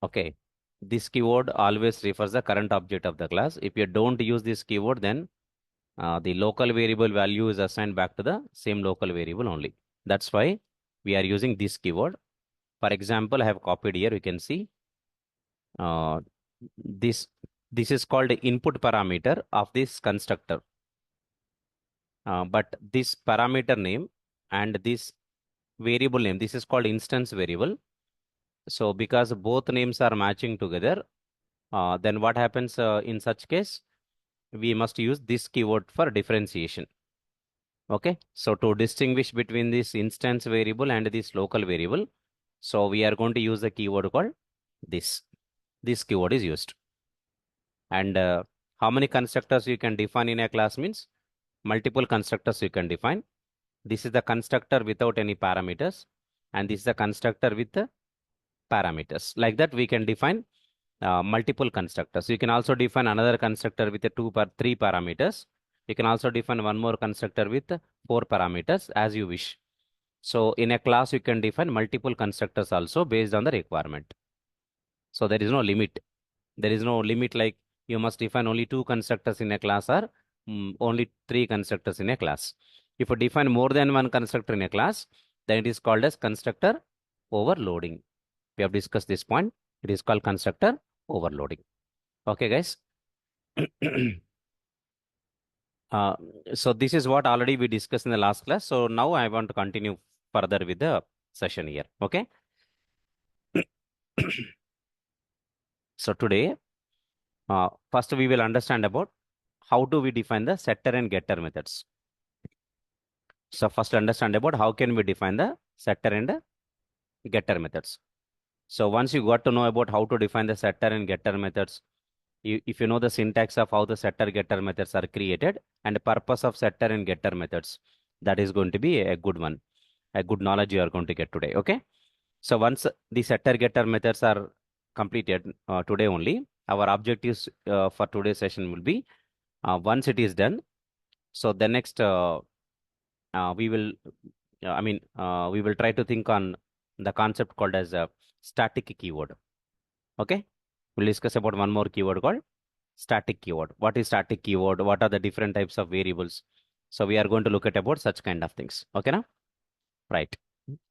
Okay. This keyword always refers the current object of the class. If you don't use this keyword, then the local variable value is assigned back to the same local variable only. That's why we are using this keyword. For example, I have copied here. You can see uh, this. This is called the input parameter of this constructor. But this parameter name and this variable name, this is called instance variable. So because both names are matching together, then what happens in such case? We must use this keyword for differentiation. Okay, so to distinguish between this instance variable and this local variable, so we are going to use the keyword called this. This keyword is used. And how many constructors you can define in a class means multiple constructors you can define. This is the constructor without any parameters, and this is the constructor with the parameters. Like that, we can define multiple constructors. You can also define another constructor with three parameters. You can also define one more constructor with 4 parameters as you wish. So in a class, you can define multiple constructors also based on the requirement. So there is no limit. There is no limit like you must define only 2 constructors in a class or only 3 constructors in a class. If you define more than one constructor in a class, then it is called as constructor overloading. We have discussed this point. It is called constructor overloading. Okay, guys. uh, so this is what already we discussed in the last class. So now I want to continue further with the session here. Okay. So today, first we will understand about how do we define the setter and getter methods. So first understand about how can we define the setter and getter methods. So once you got to know about how to define the setter and getter methods, if you know the syntax of how the setter getter methods are created and the purpose of setter and getter methods, that is going to be a good one, a good knowledge you are going to get today. Okay. So once the setter getter methods are completed today only, our objectives for today's session will be once it is done. So the next we will, we will try to think on the concept called as a static keyword. Okay. We'll discuss about one more keyword called static keyword. What is static keyword? What are the different types of variables? So we are going to look at about such kind of things. Okay, now? Right.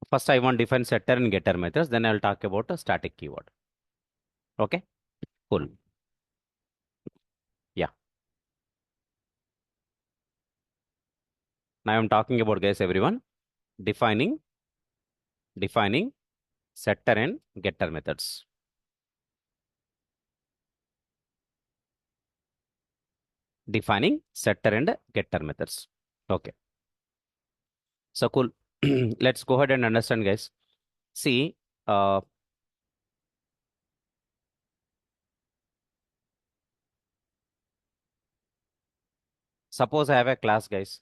First, I want to define setter and getter methods. Then I'll talk about a static keyword. Okay, cool. Yeah. Now I'm talking about, guys, everyone, defining setter and getter methods. Defining setter and getter methods. Okay. So cool. Let's go ahead and understand, guys. See, suppose I have a class, guys.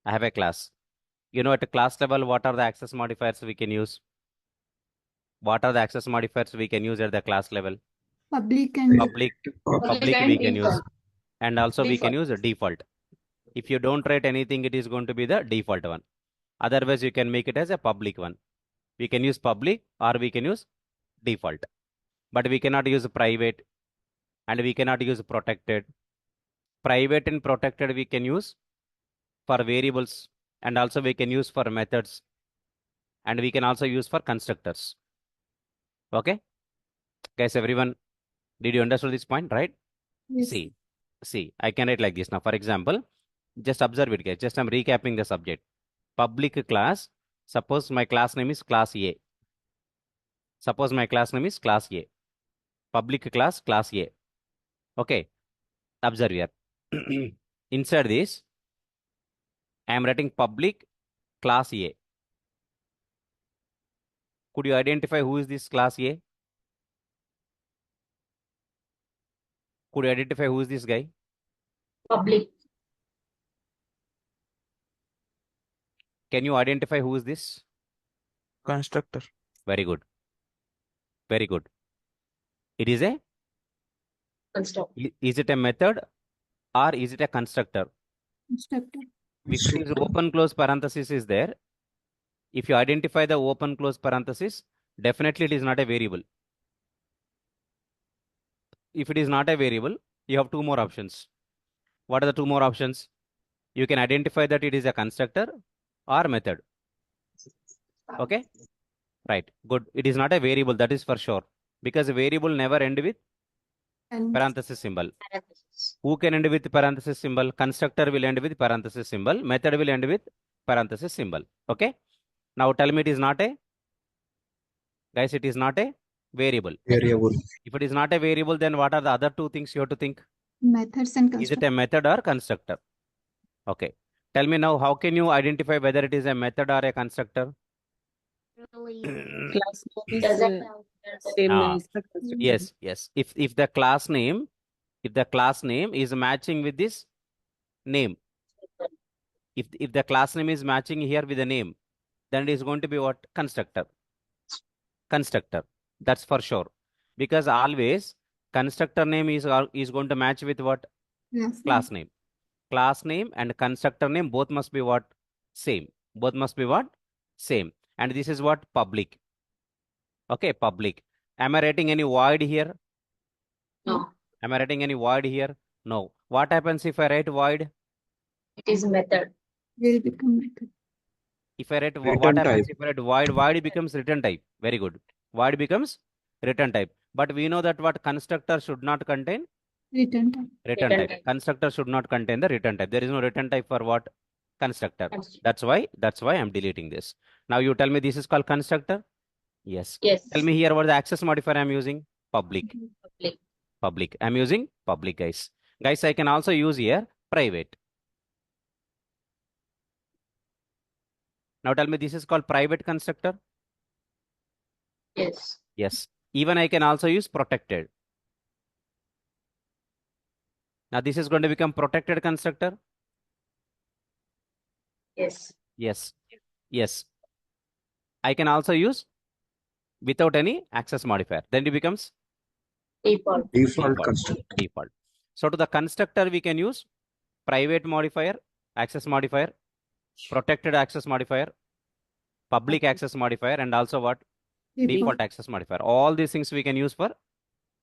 I have a class. You know, at a class level, what are the access modifiers we can use? What are the access modifiers we can use at the class level? Public and Public and we can use. default. And also we can Default. use a default. If you don't write anything, it is going to be the default one. Otherwise, you can make it as a public one. We can use public or we can use default. But we cannot use private and we cannot use protected. Private and protected we can use for variables and also we can use for methods and we can also use for constructors. Okay, guys, everyone, did you understand this point, right? yes. See, I can write like this now. For example, just observe it, guys. Just I'm recapping the subject. Public class. Suppose my class name is class A. Suppose my class name is class A. Public class A. Okay. Observe here. Inside this, I am writing public class A. Could you identify who is this class A? Could you identify who is this guy? Public. Can you identify who is this? Constructor. Very good. Very good. It is a? Constructor. Is it a method or is it a constructor? Constructor. If it is open close parenthesis is there, if you identify the open close parenthesis, Definitely it is not a variable. If it is not a variable, you have two more options. What are the two more options? You can identify that it is a constructor or method. Okay? Right. Good. It is not a variable, that is for sure. Because a variable never end with And parenthesis symbol. Parenthesis. Who can end with parenthesis symbol? Constructor will end with parenthesis symbol. Method will end with parenthesis symbol. Okay? Now tell me it is not a, guys, it is not a variable. Variable. If it is not a variable, then what are the other two things you have to think? methods and Is it constructor. a method or constructor? Okay. Tell me now, how can you identify whether it is a method or a constructor? Class name is Doesn't have same Ah, as the constructor. Yes, yes. If the class name is matching with this name, if the class name is matching here with the name, then it is going to be what? Constructor. Constructor. That's for sure. Because always constructor name is going to match with what? Class name. Class name and constructor name both must be what? Same. Both must be what? Same. And this is what? Public. Okay, public. Am I writing any void here? No, Am I writing any void here? No. What happens if I write void? it is method. Will become method. If I write Return what happens type. if I write void? Void becomes return type. Very good. Void becomes return type. But we know that what? Constructor should not contain Return type. return Return type. type. Constructor should not contain the return type. There is no return type for what? Constructor. Constructor. That's why I'm deleting this. Now you tell me this is called constructor? Yes. Yes. Tell me here what the access modifier I'm using? Public. Public. Public. I'm using public, guys. Guys, I can also use here private. Now tell me this is called private constructor? Yes. Yes. Even I can also use protected. Now this is going to become protected constructor? Yes. Yes. Yes. I can also use without any access modifier. Then it becomes Default. Default Default. constructor. default. So to the constructor, we can use private modifier, access modifier, protected access modifier, public access modifier, and also what? Default access modifier. All these things we can use for,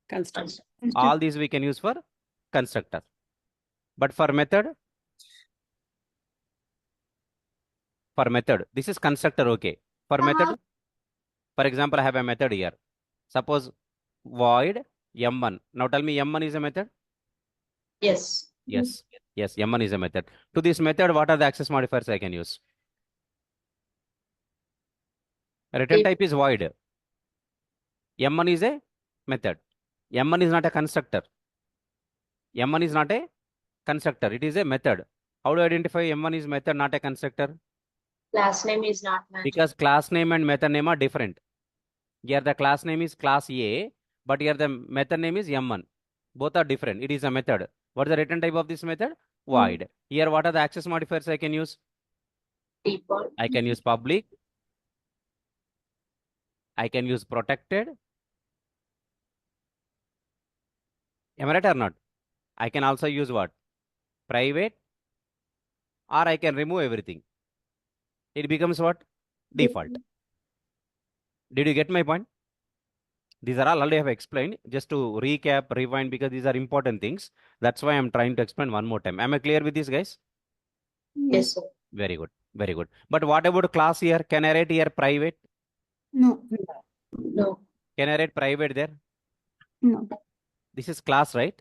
Constructor. all these we can use for constructor. But for method, this is constructor, okay. For method, for example, I have a method here. Suppose void m1. Now tell me m1 is a method? Yes. Yes. Yes, m1 is a method. To this method, what are the access modifiers I can use? Return type is void. M1 is a method. M1 is not a constructor. M1 is not a constructor. It is a method. How do I identify M1 is method, not a constructor? Class name is not matching. Because class name and method name are different. Here the class name is class A, but here the method name is M1. Both are different. It is a method. What is the return type of this method? Void. Here, what are the access modifiers I can use? Default. I can use public. I can use protected. Am I right or not? I can also use what? Private. Or I can remove everything. It becomes what? Default. Did you get my point? These are all already I have explained. Just to recap, rewind, because these are important things. That's why I'm trying to explain one more time. Am I clear with this, guys? Yes, sir. Very good. Very good. But what about class here? Can I write here private? No. No. Can I write private there? No. This is class, right?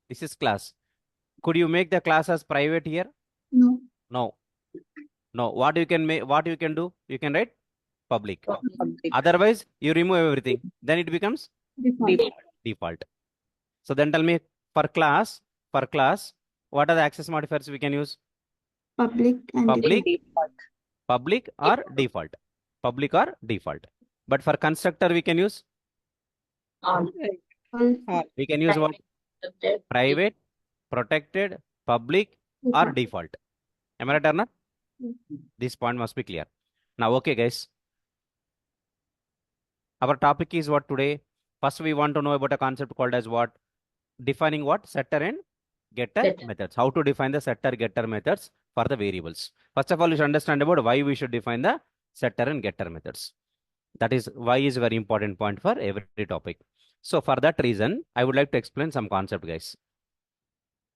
This is class. Could you make the class as private here? No. No. No. What you can make? What you can do? You can write public. Public. Otherwise, you remove everything. Then it becomes Default. default. So then tell me for class, what are the access modifiers we can use? Public and Public. Default. Public or default. Public or default. But for constructor, we can use All. default. we can use what? Protected. Private, protected, public, or default. Am I right or not? This point must be clear. Now, okay, guys. Our topic is what today? First, we want to know about a concept called as what? Defining what? Setter and getter Getter. methods. How to define the setter, getter methods for the variables. First of all, you should understand about why we should define the setter and getter methods. That is why is very important point for every topic. So for that reason, I would like to explain some concept, guys.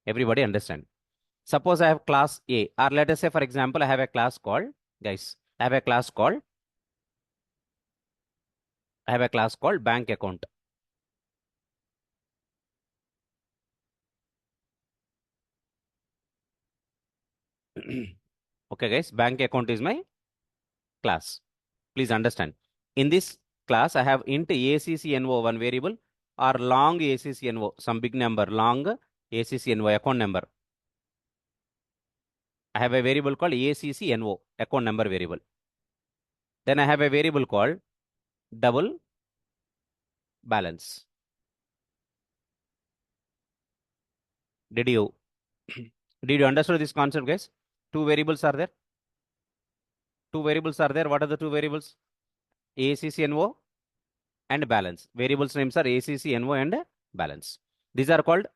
Everybody understand? Suppose I have class A, or let us say, for example, I have a class called, guys, I have a class called bank account. Okay, guys, bank account is my class. Please understand. In this class, I have int ACCNO one variable or long ACCNO, some big number, long ACCNO account number. I have a variable called ACCNO, account number variable. Then I have a variable called double balance. Did you understand this concept, guys? Two variables are there. Two variables are there. What are the two variables? ACCNO and balance. Variables names are ACCNO and balance. These are called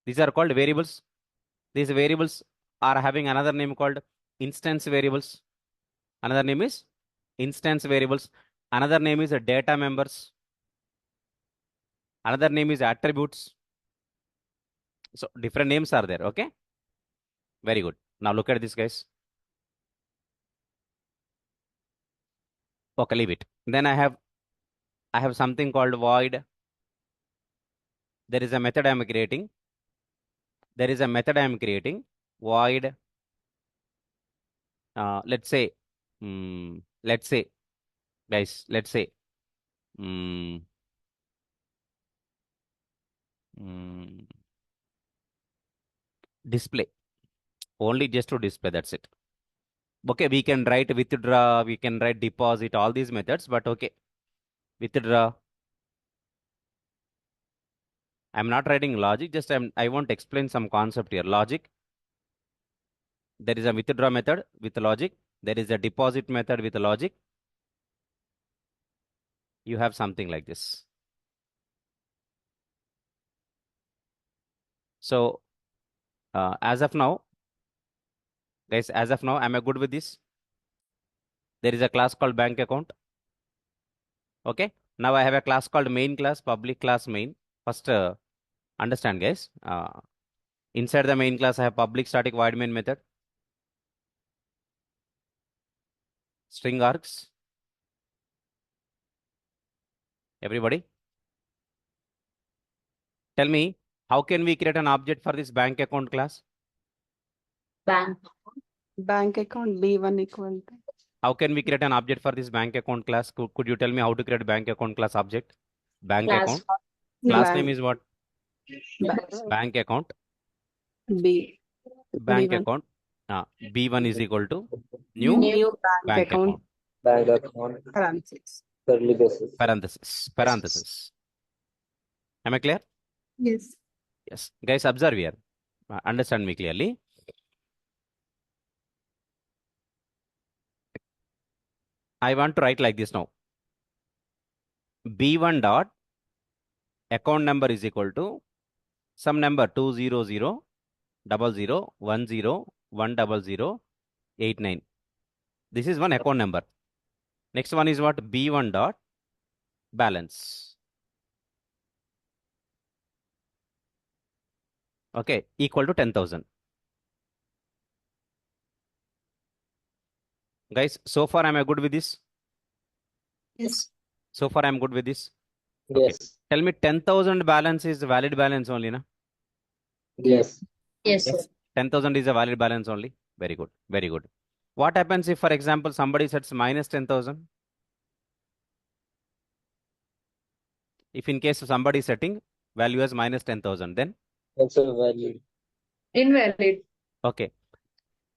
variables. These variables are having another name called instance variables. Another name is instance variables. Another name is data members. Another name is attributes. So different names are there. Okay. Very good. Now look at this, guys. Okay, leave it. Then I have something called void. There is a method I am creating. Void. Let's say, guys, let's say, display. Only just to display. That's it. Okay, we can write withdraw, we can write deposit, all these methods, but okay. Withdraw. I'm not writing logic, just I want to explain some concept here. Logic. There is a withdraw method with logic. There is a deposit method with logic. You have something like this. So, as of now, guys, am I good with this? There is a class called bank account. Okay. Now I have a class called main class, public class main. First, understand, guys. Inside the main class, I have public static void main method. String args. Everybody? Tell me, how can we create an object for this bank account class? Bank account B1 equal to. How can we create an object for this bank account class? Could you tell me how to create bank account class object? Bank Class. account. Class Bank. name is what? Bank account. B. Bank B1. account. B1 is equal to new New bank account. Bank account. Parentheses. Curly braces. Parenthesis. Am I clear? Yes. Yes. Guys, observe here. Understand me clearly. I want to write like this now. B1 dot account number is equal to some number 200 00 10 100 89. This is one account number. Next one is what? B1 dot balance. Okay, equal to 10,000. Guys, so far am I good with this? Yes. So far I'm good with this. Yes. Tell me 10,000 balance is valid balance only, na? Yes. Yes, sir. 10,000 is a valid balance only. Very good. Very good. What happens if, for example, somebody sets minus 10,000? If in case somebody is setting value as minus 10,000, then? Also valid. Invalid. Okay.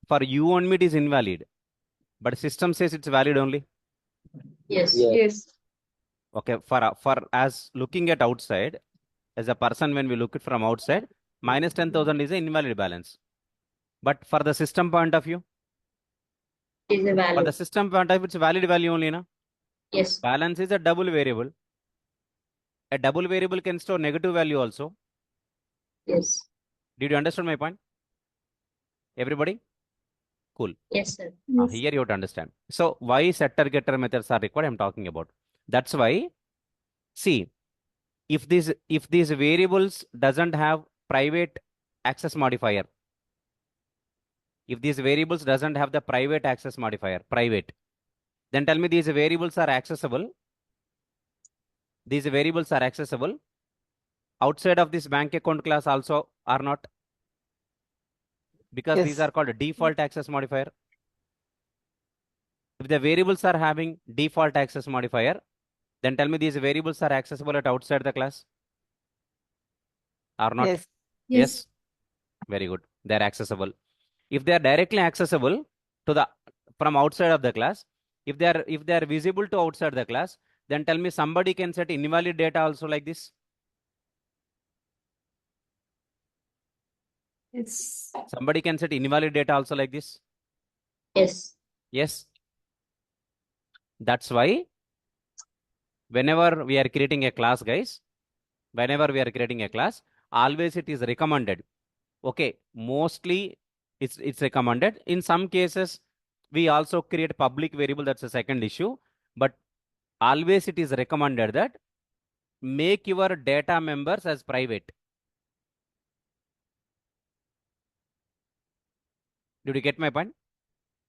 For you and me, it is invalid. But system says it's valid only. Yes. Yes. Yes. Okay. For as looking at outside, as a person, when we look it from outside, minus 10,000 is an invalid balance. But for the system point of view, It is a for valid. the system point of view, it's a valid value only, na? Yes. Balance is a double variable. A double variable can store negative value also. Yes. Did you understand my point? Everybody? Yes, sir. Yes. Here you have to understand. So why setter getter methods are required, I'm talking about. That's why, see, if these variables doesn't have private access modifier, if these variables doesn't have the private access modifier, private, then tell me these variables are accessible. These variables are accessible outside of this bank account class also or not? Because these Yes. are called default access modifier. If the variables are having default access modifier, then tell me these variables are accessible at outside the class or not? Yes. Yes. Very good. They're accessible. If they are directly accessible to the from outside of the class, if they are visible to outside the class, then tell me somebody can set invalid data also like this. Yes. Somebody can set invalid data also like this. Yes. Yes. That's why whenever we are creating a class, guys, whenever we are creating a class, always it is recommended. Okay, mostly it's recommended. In some cases, we also create public variable. That's a second issue. But always it is recommended that make your data members as private. Did you get my point?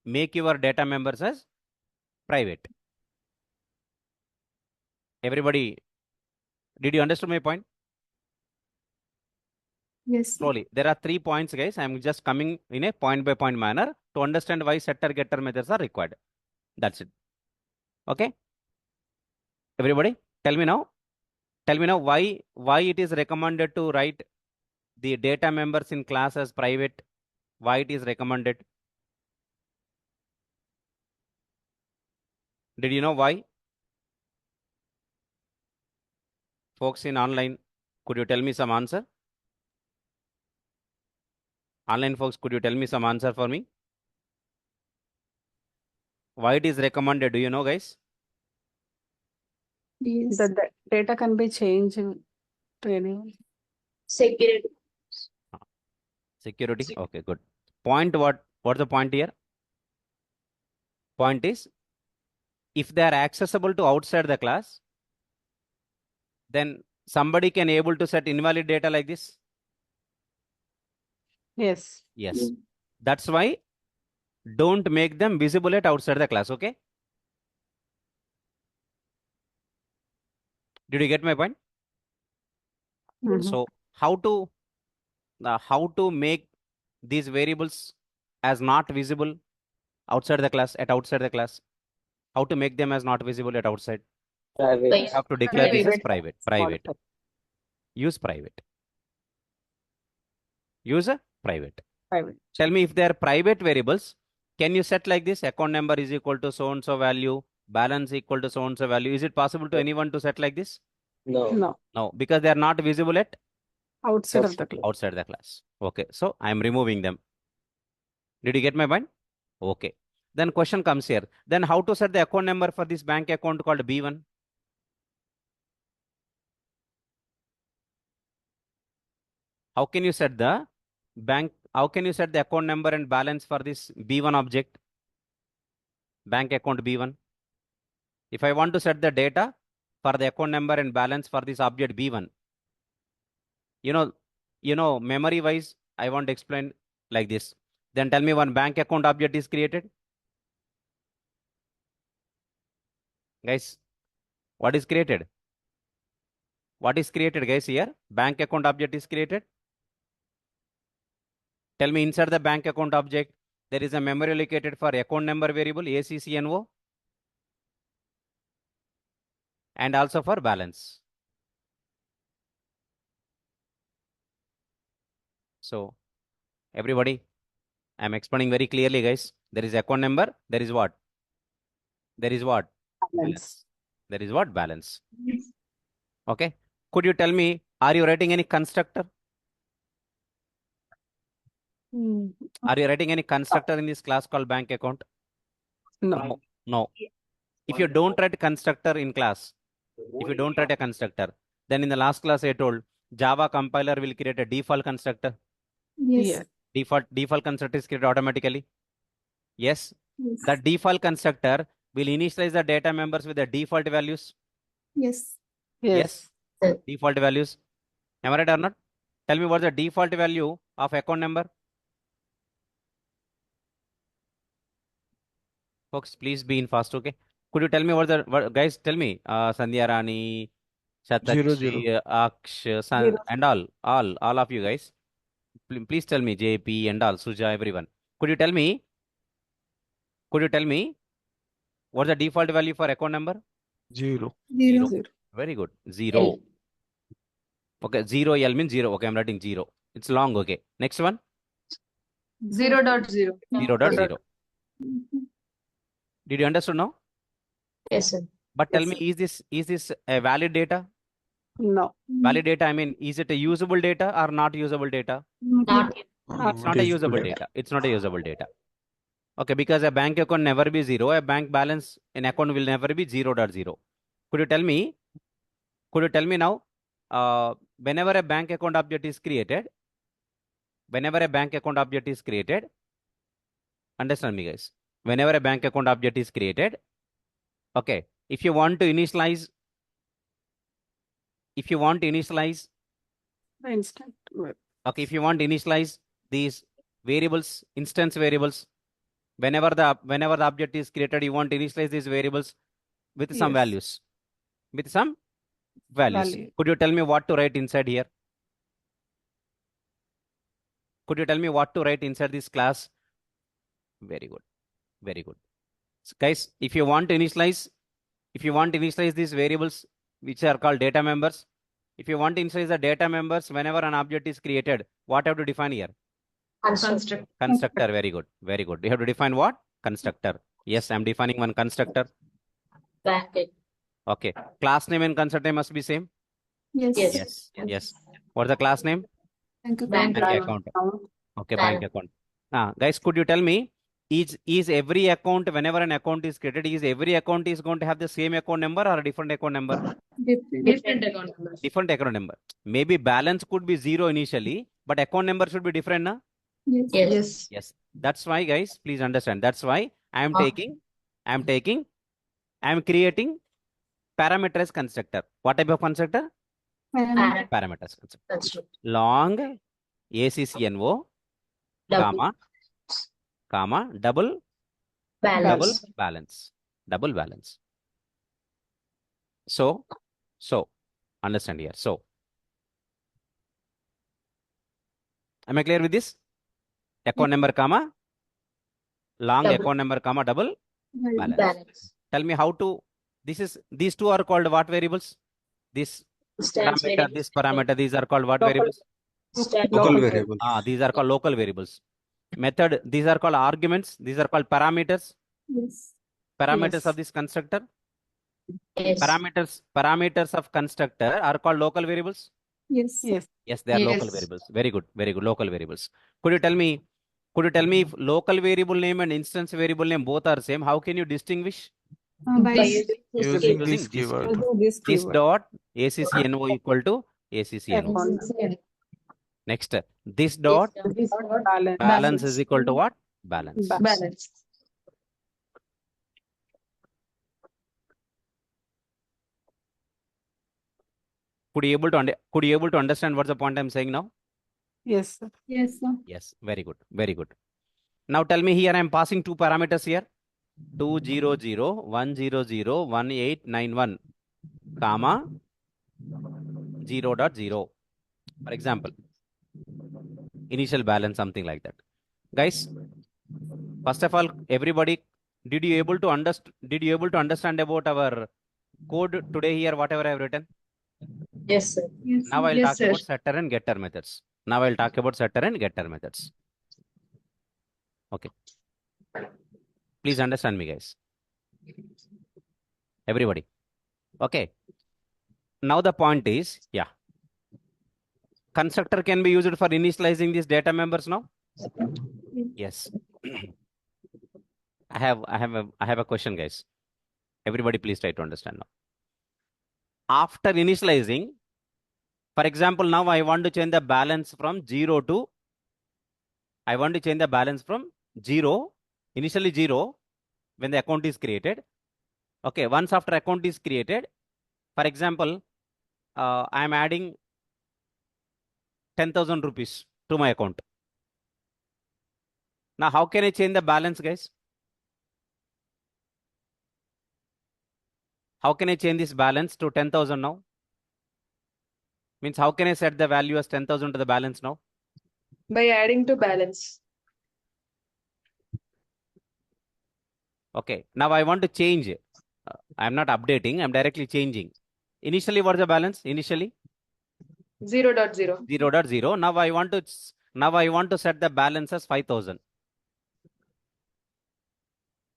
Make your data members as private. Everybody, did you understand my point? Yes. Slowly. There are 3 points, guys. I'm just coming in a point by point manner to understand why setter getter methods are required. That's it. Okay. Everybody, tell me now. Tell me now why it is recommended to write the data members in class as private. Why it is recommended? Did you know why? Folks in online, could you tell me some answer? Online folks, could you tell me some answer for me? Why it is recommended? Do you know, guys? Yes. The data can be changed to anyone. Security. Security. Okay, good. Point what's the point here? Point is, if they are accessible to outside the class, then somebody can able to set invalid data like this. Yes. Yes. That's why don't make them visible at outside the class. Okay. Did you get my point? Mhm. So how to make these variables as not visible outside the class at outside the class? How to make them as not visible at outside? Private. You have to declare this as private. Private. Modifier. Use private. Use a private. Private. Tell me if they are private variables, can you set like this? Account number is equal to so and so value, balance equal to so and so value. Is it possible to anyone to set like this? No. No. No, because they are not visible at Outside of the class. outside the class. Okay, so I am removing them. Did you get my point? Okay. Then question comes here. Then how to set the account number for this bank account called B1? How can you set the how can you set the account number and balance for this B1 object? Bank account B1. If I want to set the data for the account number and balance for this object B1, memory wise, I want to explain like this. Then tell me one bank account object is created. Guys, what is created? What is created, guys, here? Bank account object is created. Tell me inside the bank account object, there is a memory allocated for account number variable ACCNO and also for balance. So everybody, I'm explaining very clearly, guys. There is account number. There is what? There is what? Balance. There is what? Balance. Okay. Could you tell me, are you writing any constructor? Are you writing any constructor in this class called bank account? No. No. If you don't write constructor in class, if you don't write a constructor, then in the last class I told Java compiler will create a default constructor. Yes. Yes. Default constructor is created automatically. Yes. Yes. The default constructor will initialize the data members with the default values. Yes. Yes. Default values. Am I right or not? Tell me what's the default value of account number. Folks, please be in fast, okay? Could you tell me guys, tell me, Sandhya Rani, Zero, Shatachi, Aksh, Zero. and all of you guys. Please tell me, JP and all, Suja, everyone. Could you tell me what's the default value for account number? zero. Zero. Zero. Very good. Zero. L. Okay, 0 L means 0. Okay, I'm writing 0. It's long, okay. Next one, 0.0. 0.0. Did you understand now? Yes, sir. But tell Yes, me, is this a valid data? No. Valid data, I mean, is it a usable data or not usable data? Not yet. It's not a usable data. It's not a usable data. Okay, because a bank account never be 0. A bank balance in account will never be 0.0. Could you tell me now, whenever a bank account object is created, understand me guys, whenever a bank account object is created, okay, if you want to initialize The instant. okay, if you want to initialize these variables, instance variables, whenever the object is created, you want to initialize these variables with some Yes. values. With some values. Value. Could you tell me what to write inside here? Could you tell me what to write inside this class? Very good. Very good. So guys, if you want to initialize these variables, which are called data members, if you want to initialize the data members whenever an object is created, what have to define here? Construct. Constructor. Very good. Very good. You have to define what? Constructor. Yes, I'm defining one constructor. Bank. Okay. Class name and constructor must be same. Yes. Yes. Yes. What's the class name? Bank Bank account. Bank account. Okay, bank account. Guys, could you tell me, is every account, whenever an account is created, is every account is going to have the same account number or a different account number? Different. Different account numbers. Different account number. Maybe balance could be 0 initially, but account number should be different, na? Yes. Yes. Yes. That's why, guys, please understand. That's why I am creating parameterized constructor. What type of constructor? Parameter. Parameters constructor. Construct. Long ACCNO, Double. comma, double Balance. balance. So, understand here. So, am I clear with this? Account number, comma, long Double. account number, comma, double balance. Balance. Tell me how to, these two are called what variables? This Stands parameter, variable. this parameter, these are called what Local. variables? Stand- Local variable. These are called local variables. Method, these are called arguments. These are called parameters. Yes. Parameters Yes. of this constructor. Yes. Parameters of constructor are called local variables. Yes. Yes. Yes, they are local Yes. variables. Very good. Local variables. Could you tell me if local variable name and instance variable name both are same, how can you distinguish? By By using using Using Using this this keyword. We'll do this This keyword. dot ACCNO equal to ACCNO. Account. Next, this dot This balance. balance is equal to what? Balance. Balance. Could you able to understand what's the point I'm saying now? Yes, sir. Yes, sir. Yes, very good. Now tell me here, I'm passing two parameters here. 200,100,1891, comma 0.0. For example, initial balance, something like that. Guys, first of all, everybody, did you able to understand about our code today here, whatever I have written? Yes, sir. Yes. Now I'll Yes, talk sir. about setter and getter methods. Okay. Please understand me, guys. Everybody. Okay. Now the point is, yeah. Constructor can be used for initializing these data members now? Yes. I have a question, guys. Everybody, please try to understand now. After initializing, for example, now I want to change the balance from 0 to 100. Initially 0 when the account is created. Okay, once after account is created, for example, I am adding 10,000 rupees to my account. Now, how can I change the balance, guys? How can I change this balance to 10,000 now? Means how can I set the value as 10,000 to the balance now? By adding to balance. Okay, now I want to change. I'm not updating, I'm directly changing. Initially, what's the balance? Initially 0.0. 0.0. Now I want to set the balance as 5,000.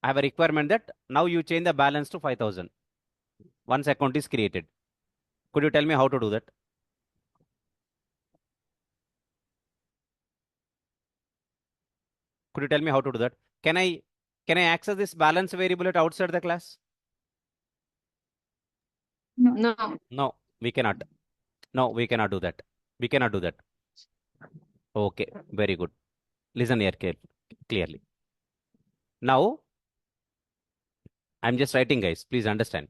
I have a requirement that now you change the balance to 5,000 once account is created. Could you tell me how to do that? Could you tell me how to do that? Can I access this balance variable at outside the class? No. No, we cannot. No, we cannot do that. We cannot do that. Okay, very good. Listen here clearly. Now, I'm just writing, guys. Please understand.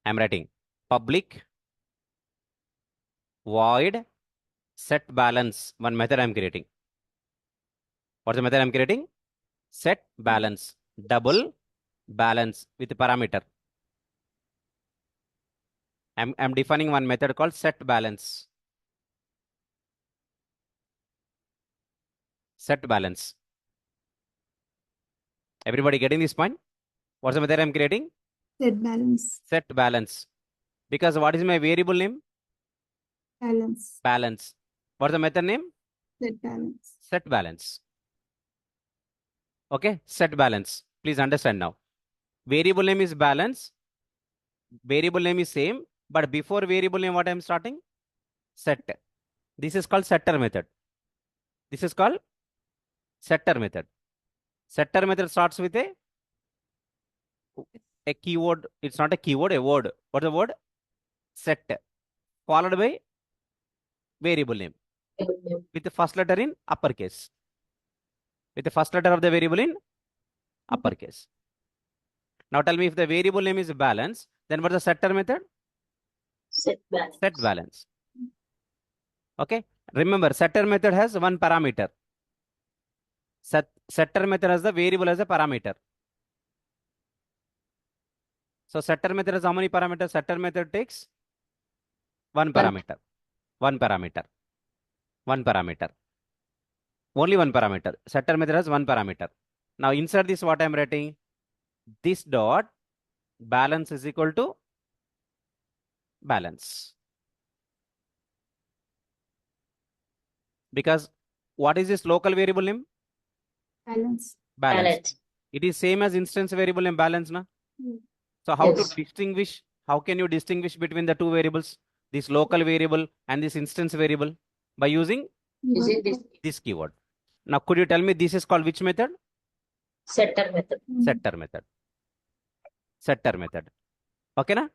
I'm writing public void set balance. One method I'm creating. What's the method I'm creating? Set balance, double balance with parameter. I'm defining one method called set balance. Set balance. Everybody getting this point? What's the method I'm creating? Set balance. Set balance. Because what is my variable name? Balance. Balance. What's the method name? Set balance. Set balance. Okay, set balance. Please understand now. Variable name is balance. Variable name is same, but before variable name, what I'm starting? Set. This is called setter method. This is called setter method. Setter method starts with a keyword. It's not a keyword, a word. What's the word? Set. Followed by variable name with the first letter in uppercase. With the first letter of the variable in uppercase. Now tell me, if the variable name is balance, then what's the setter method? Set balance. Set balance. Okay. Remember, setter method has one parameter. Setter method has the variable as a parameter. So setter method has how many parameters? Setter method takes one parameter. One parameter. One parameter. Only one parameter. Setter method has one parameter. Now insert this, what I'm writing? This dot balance is equal to balance. Because what is this local variable name? Balance. Balance. Balance. It is same as instance variable name balance, na? Hmm. So how Yes. to distinguish? How can you distinguish between the two variables? This local variable and this instance variable by using Using this keyword. Now, could you tell me this is called which method? setter method. Setter method. Setter method. Okay, na?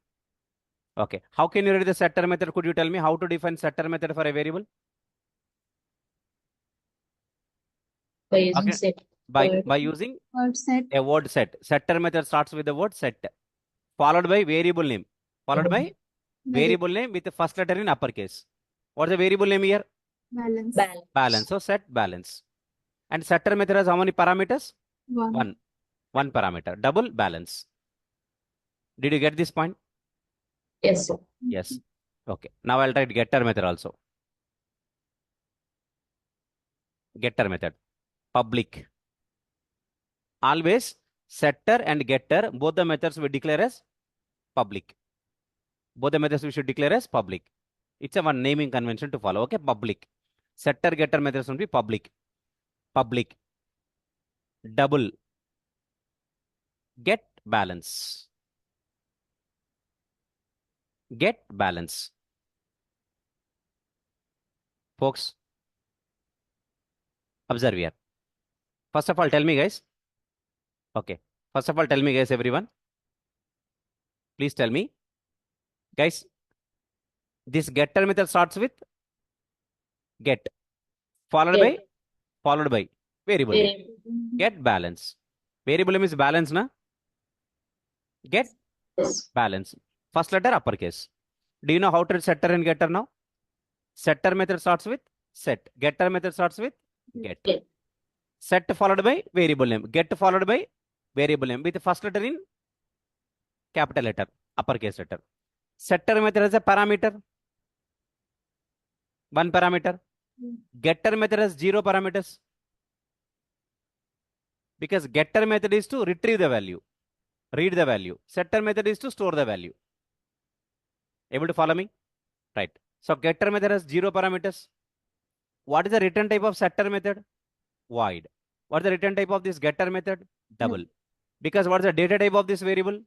Okay. How can you write the setter method? Could you tell me how to define setter method for a variable? By using Okay. set. By using Word set. a word set. Setter method starts with the word set, followed by variable name, followed by variable name with the first letter in uppercase. What's the variable name here? Balance. Balance. Balance. So set balance. And setter method has how many parameters? One. One parameter. Double balance. Did you get this point? Yes, sir. Yes. Okay. Now I'll write getter method also. Getter method. Public. Always setter and getter, both the methods we declare as public. Both the methods we should declare as public. It's a one naming convention to follow. Okay, public. Setter getter methods will be public. Public. Double. Get balance. Get balance. Folks, observe here. First of all, tell me, guys. Okay. First of all, tell me, guys, everyone. Please tell me. Guys, this getter method starts with get, followed by variable name. Variable. Get balance. Variable name is balance, na? Get Yes. balance. First letter uppercase. Do you know how to read setter and getter now? Setter method starts with set. Getter method starts with get. Get. Set followed by variable name. Get followed by variable name with the first letter in capital letter, uppercase letter. Setter method has a parameter. One parameter. Getter method has 0 parameters. Because getter method is to retrieve the value, read the value. Setter method is to store the value. Able to follow me? Right. So getter method has 0 parameters. What is the return type of setter method? Void. What is the return type of this getter method? Double. Because what is the data type of this variable?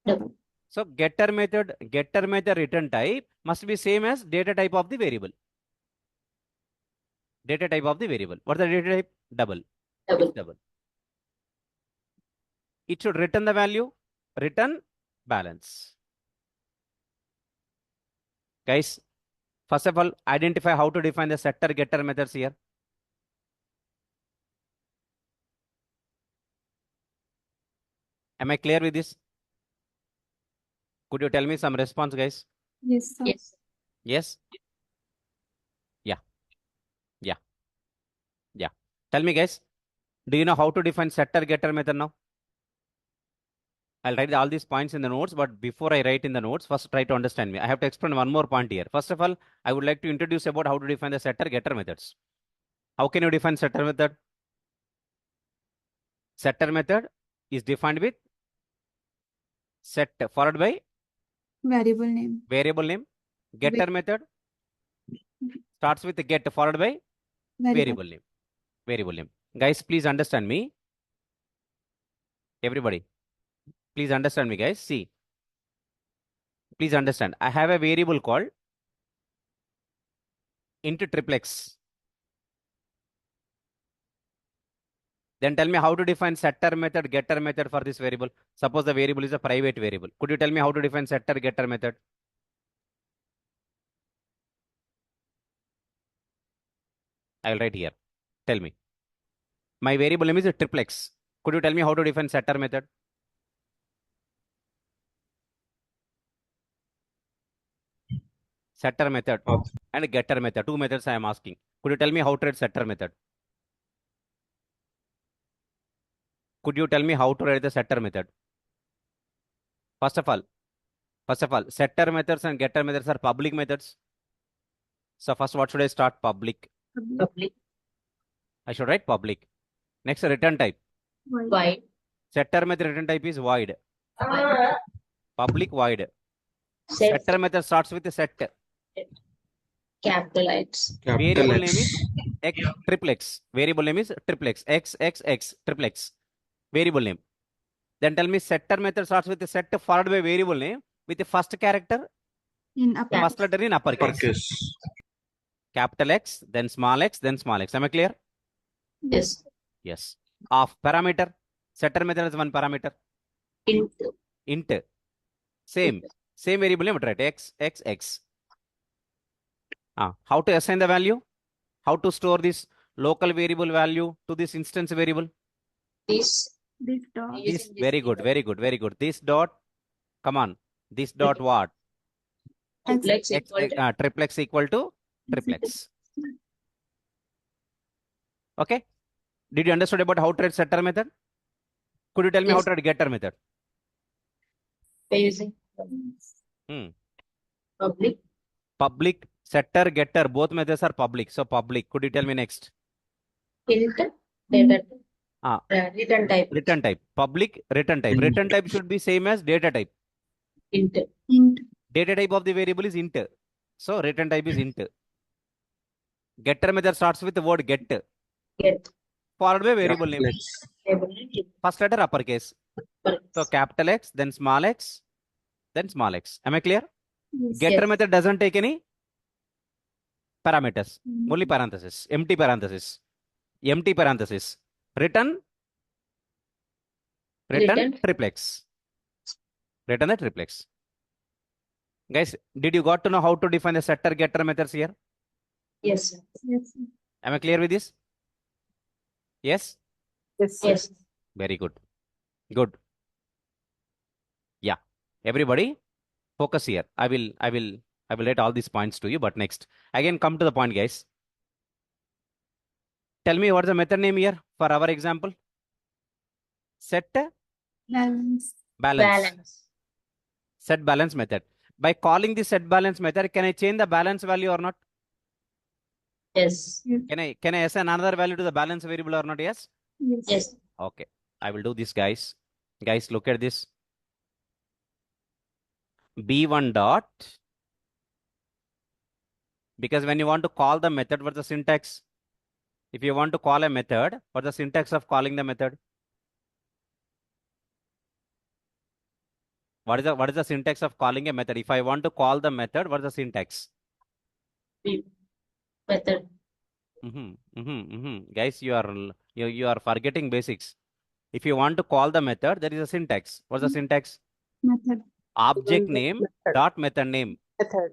Double. So getter method return type must be same as data type of the variable. Data type of the variable. What is the data type? Double. Double. It's double. It should return the value, return balance. Guys, first of all, identify how to define the setter getter methods here. Am I clear with this? Could you tell me some response, guys? Yes, sir. Yes. Yes? Yeah. Yeah. Yeah. Tell me, guys, do you know how to define setter getter method now? I'll write all these points in the notes, but before I write in the notes, first try to understand me. I have to explain one more point here. First of all, I would like to introduce about how to define the setter getter methods. How can you define setter method? Setter method is defined with set followed by Variable name. variable name. Getter method starts with get followed by variable name. Variable name. Guys, please understand me. Everybody, please understand me, guys. See, please understand. I have a variable called int triplex. Then tell me how to define setter method, getter method for this variable. Suppose the variable is a private variable. Could you tell me how to define setter, getter method? I will write here. Tell me. My variable name is a triplex. Could you tell me how to define setter method? Setter method and getter method. Two methods I am asking. Could you tell me how to write setter method? Could you tell me how to write the setter method? First of all, setter methods and getter methods are public methods. So first, what should I start? Public. Public. I should write public. Next, return type. Void. Setter method return type is void. Public void. Set. Setter method starts with a set. Capital X. Variable Capital name X. is x triplex. Variable name is triplex. X triplex. Variable name. Then tell me setter method starts with a set followed by variable name with the first character, In upper. first letter in uppercase. Uppercase. Capital X, then small x, then small x. Am I clear? Yes. Yes. Of parameter. Setter method is one parameter. Int. Int. Same variable name, right? X. How to assign the value? How to store this local variable value to this instance variable? This. This dot. Using This, this very good. This dot, come on. This dot what? Triplex X, equal to triplex equal to triplex. Okay. Did you understand about how to write setter method? Could you tell me how Yes. to write getter method? by using public. Public, setter, getter, both methods are public. So public. Could you tell me next? Int. Data. Ah. Return type. Return type. Public, return type. Return type should be same as data type. Int. Int. Data type of the variable is int. So return type is int. Getter method starts with the word get, Get. followed by variable name. X. Table name. First letter uppercase. So capital X, then small x, then small x. Am I clear? Yes. Getter Yes. method doesn't take any parameters. Only parenthesis. Empty parenthesis. Empty parenthesis. Return Return. triplex. Return the triplex. Guys, did you got to know how to define the setter getter methods here? Yes. Sir. Yes. Am I clear with this? Yes? Yes, sir. Yes. Very good. Good. Yeah. Everybody, focus here. I will write all these points to you, but next. Again, come to the point, guys. Tell me what's the method name here for our example? Set Balance. balance. Balance. Set balance method. By calling the set balance method, can I change the balance value or not? Yes. Can I assign another value to the balance variable or not? Yes? Yes. Yes. Okay. I will do this, guys. Guys, look at this. B1 dot. Because when you want to call the method, what's the syntax? If you want to call a method, what's the syntax of calling the method? What is the syntax of calling a method? If I want to call the method, what's the syntax? Method. Guys, you are forgetting basics. If you want to call the method, there is a syntax. What's the syntax? Method. Object name Method. dot method name. Method.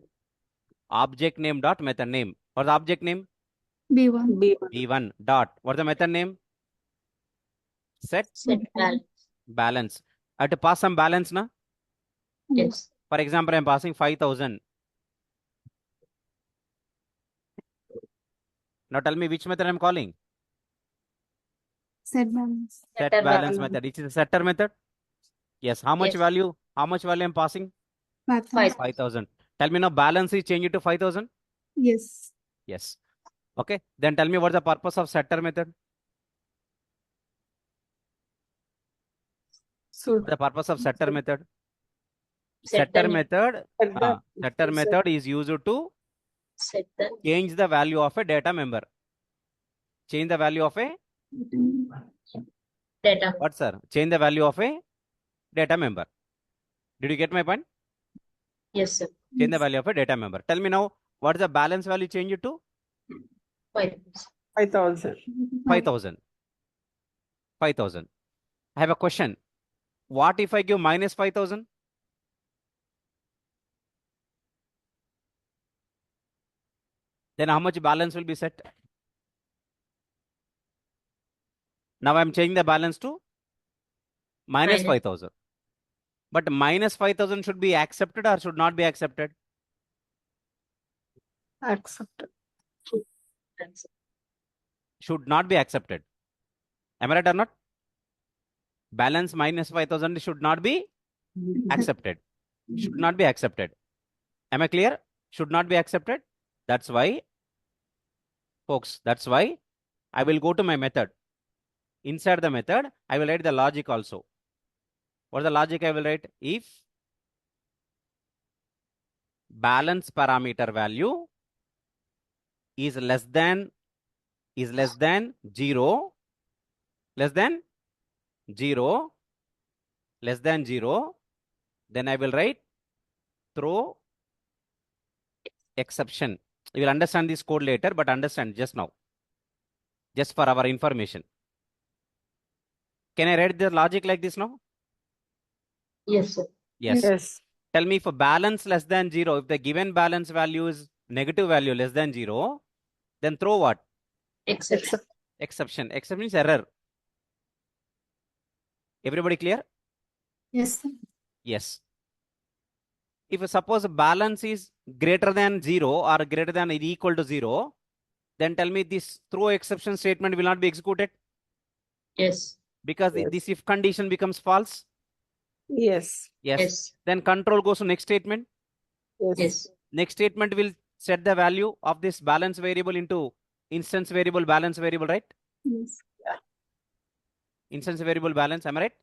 Object name dot method name. What's the object name? B1. B1. B1 dot. What's the method name? Set Set balance. balance. I have to pass some balance, na? Yes. For example, I'm passing 5,000. Now tell me which method I'm calling. Set balance. Set Setter balance balance. method. It is a setter method. Yes. How much Yes. value? How much value I'm passing? 5,000. 5,000. Tell me now balance is changed to 5,000. Yes. Yes. Okay. Then tell me what's the purpose of setter method? So The purpose of setter method. Set Setter the method. the Setter method is used to set the change the value of a data member. Change the value of a data. what, sir? Change the value of a data member. Did you get my point? Yes, sir. Change the value of a data member. Tell me now, what is the balance value changed to? 5,000. 5,000. 5,000. I have a question. What if I give minus 5,000? Then how much balance will be set? Now I'm changing the balance to minus Minus. 5,000. But minus 5,000 should be accepted or should not be accepted? Accepted. Should not be accepted. Am I right or not? Balance minus 5,000 should not be accepted. Should not be accepted. Am I clear? Should not be accepted. That's why, folks, that's why I will go to my method. Inside the method, I will write the logic also. What is the logic I will write? If balance parameter value is less than 0, less than 0, then I will write throw exception. You will understand this code later, but understand just now, just for our information. Can I write the logic like this now? Yes, sir. Yes. Yes. Tell me, for balance less than 0, if the given balance value is negative value less than 0, then throw what? Exception. Exception. Exception is error. Everybody clear? Yes. Sir. Yes. If suppose balance is greater than 0 or greater than or equal to 0, then tell me this throw exception statement will not be executed Yes. because Yes. this if condition becomes false. Yes. Yes. Yes. Then control goes to next statement. Yes. Yes. Next statement will set the value of this balance variable into instance variable balance variable, right? Yes. Instance variable balance, am I right?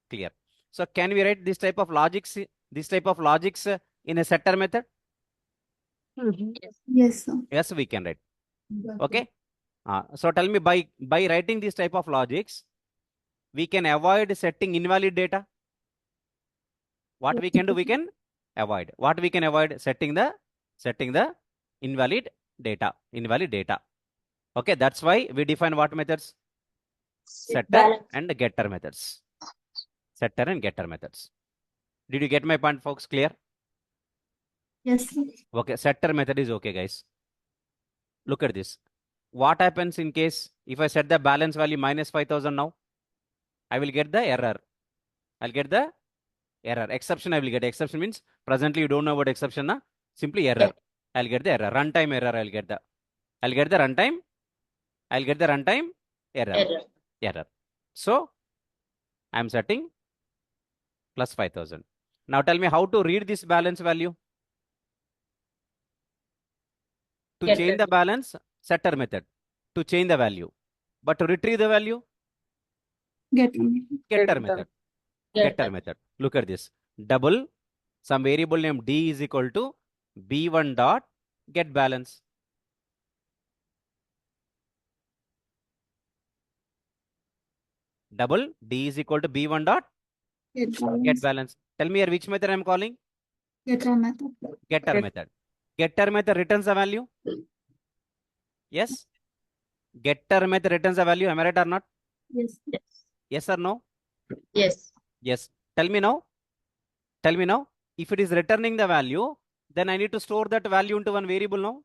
Clear. So can we write this type of logics in a setter method? Mhm. Yes. Sir. Yes, we can write. Okay. So tell me, by writing this type of logics, we can avoid setting invalid data. What we can do, we can avoid. What we can avoid? Setting the invalid data. Okay, that's why we define what methods? Setter Balance. and getter methods. Setter and getter methods. Did you get my point, folks? Clear? Yes. Sir. Okay, setter method is okay, guys. Look at this. what happens in case if I set the balance value minus 5,000 now? I will get the error. I'll get the error. Exception I will get. Exception means presently you don't know what exception, na? Simply error. I'll get the error. Runtime error I'll get the. I'll get the runtime. I'll get the runtime error. Error. Error. So I'm setting plus 5,000. Now tell me how to read this balance value. To Getter. change the balance, setter method. To change the value. But to retrieve the value, Get getter Getter. method. Getter. Getter method. Look at this. Double some variable name D is equal to B1 dot get balance. Double D is equal to B1 dot get balance. Tell me here which method I'm calling? Getter method. Getter Get- method. Getter method returns the value. Yes. Getter method returns the value. Am I right or not? Yes. Yes. Yes or no? Yes. Yes. Tell me now. Tell me now. If it is returning the value, then I need to store that value into one variable now.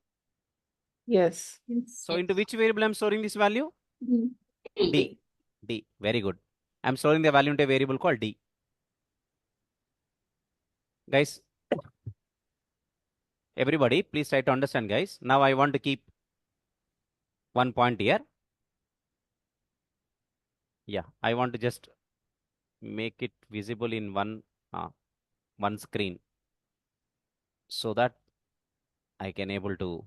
Yes. Yes. So into which variable I'm storing this value? D. D. D. Very good. I'm storing the value into a variable called D. Guys, everybody, please try to understand, guys. Now I want to keep one point here. Yeah, I want to just make it visible in one screen so that I can able to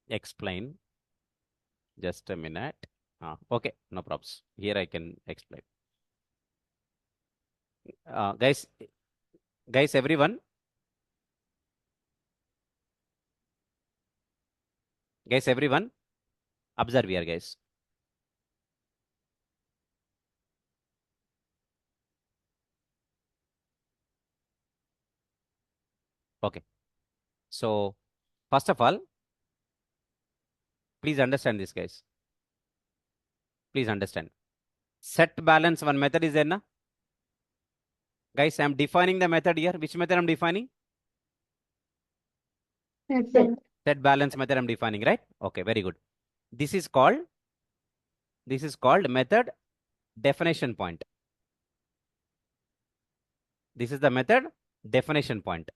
explain. Just a minute. Okay, no problems. Here I can explain. Guys, everyone. Guys, everyone, observe here, guys. Okay. So, first of all, please understand this, guys. Please understand. Set balance one method is there, na? Guys, I'm defining the method here. Which method I'm defining? Set balance method I'm defining, right? Okay, very good. This is called method definition point. This is the method definition point.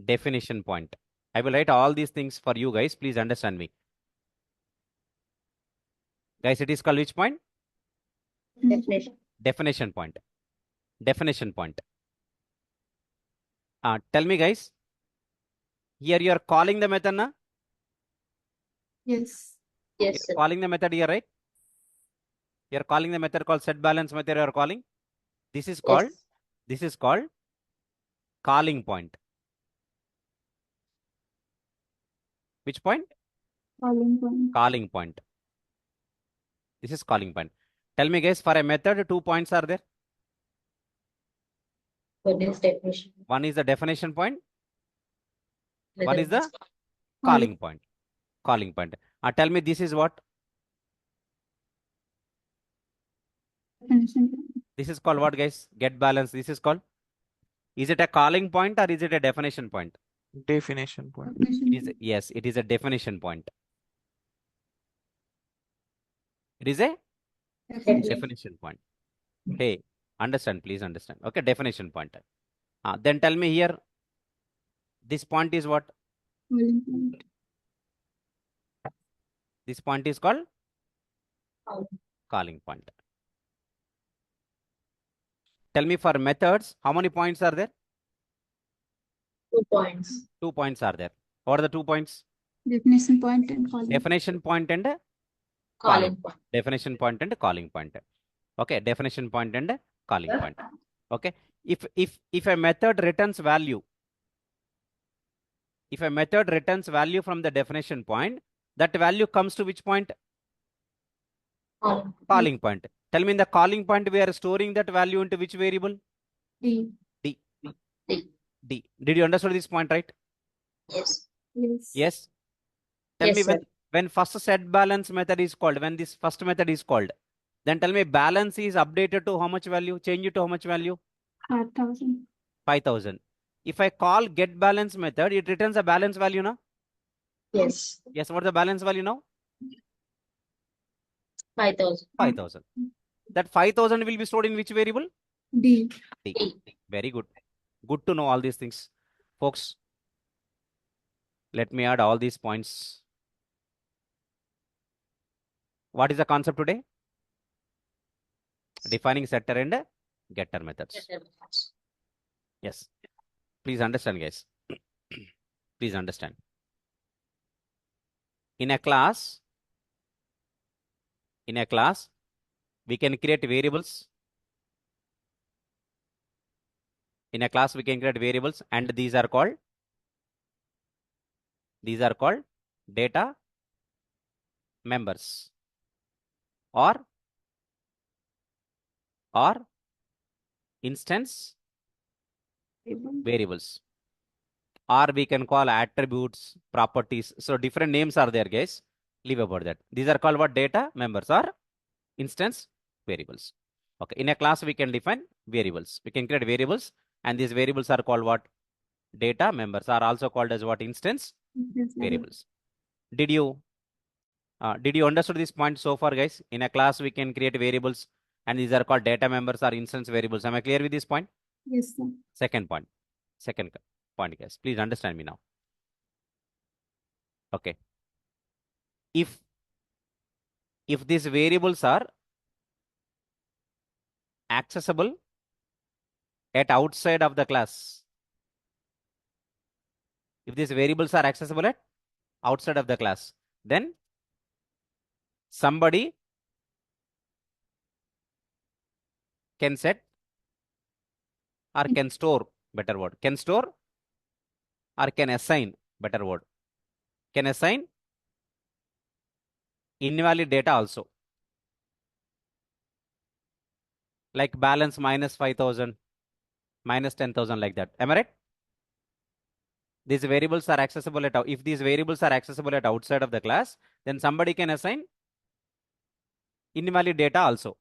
Definition point. I will write all these things for you guys. Please understand me. Guys, it is called which point? Definition. Definition point. Definition point. Tell me, guys. Here you are calling the method, na? Yes. Yes, sir. Calling the method here, right? You are calling the method called set balance method. You are calling. This is called. Yes. This is called calling point. Which point? Calling point. Calling point. This is calling point. Tell me, guys, for a method, 2 points are there. What is definition? One is the definition point. What Whether is the it's calling point? Calling point. Tell me, this is what? Definition point. This is called what, guys? Get balance. This is called. Is it a calling point or is it a definition point? Definition point. Definition It is, point. yes, it is a definition point. It is a Definition. definition point. Hey, understand, please understand. Okay, definition point. Then tell me here, this point is what? Calling point. This point is called Calling. calling point. Tell me for methods, how many points are there? 2 points. 2 points are there. What are the 2 points? Definition point and calling. Definition point and Calling point. definition point and calling point. Okay, definition point and calling point. Okay, if a method returns value, if a method returns value from the definition point, that value comes to which point? Calling. Calling point. Tell me in the calling point we are storing that value into which variable? D. D. D. Did you understand this point, right? Yes. Yes. Yes. Tell Yes, me sir. when first set balance method is called, when this first method is called, then tell me balance is updated to how much value? Change it to how much value? 5,000. 5,000. If I call get balance method, it returns a balance value, na? Yes. Yes, what's the balance value now? 5,000. 5,000. That 5,000 will be stored in which variable? D. D. Very good. Good to know all these things. Folks, let me add all these points. What is the concept today? Defining setter and getter methods. Yes. Please understand, guys. Please understand. In a class, we can create variables. In a class, we can create variables, and these are called data members or instance variables, or we can call attributes, properties. So different names are there, guys. Leave about that. These are called what? Data members or instance variables. Okay. In a class, we can define variables. We can create variables, and these variables are called what? Data members, are also called as what? Instance variables. Did you understood this point so far, guys? In a class, we can create variables, and these are called data members or instance variables. Am I clear with this point? Yes, sir. Second point, guys. Please understand me now. Okay. If these variables are accessible at outside of the class, then somebody can set or can store, better word, can store or can assign, better word, can assign invalid data also, like balance minus 5,000, minus 10,000, like that. Am I right? These variables are accessible at, if these variables are accessible at outside of the class, then somebody can assign invalid data also.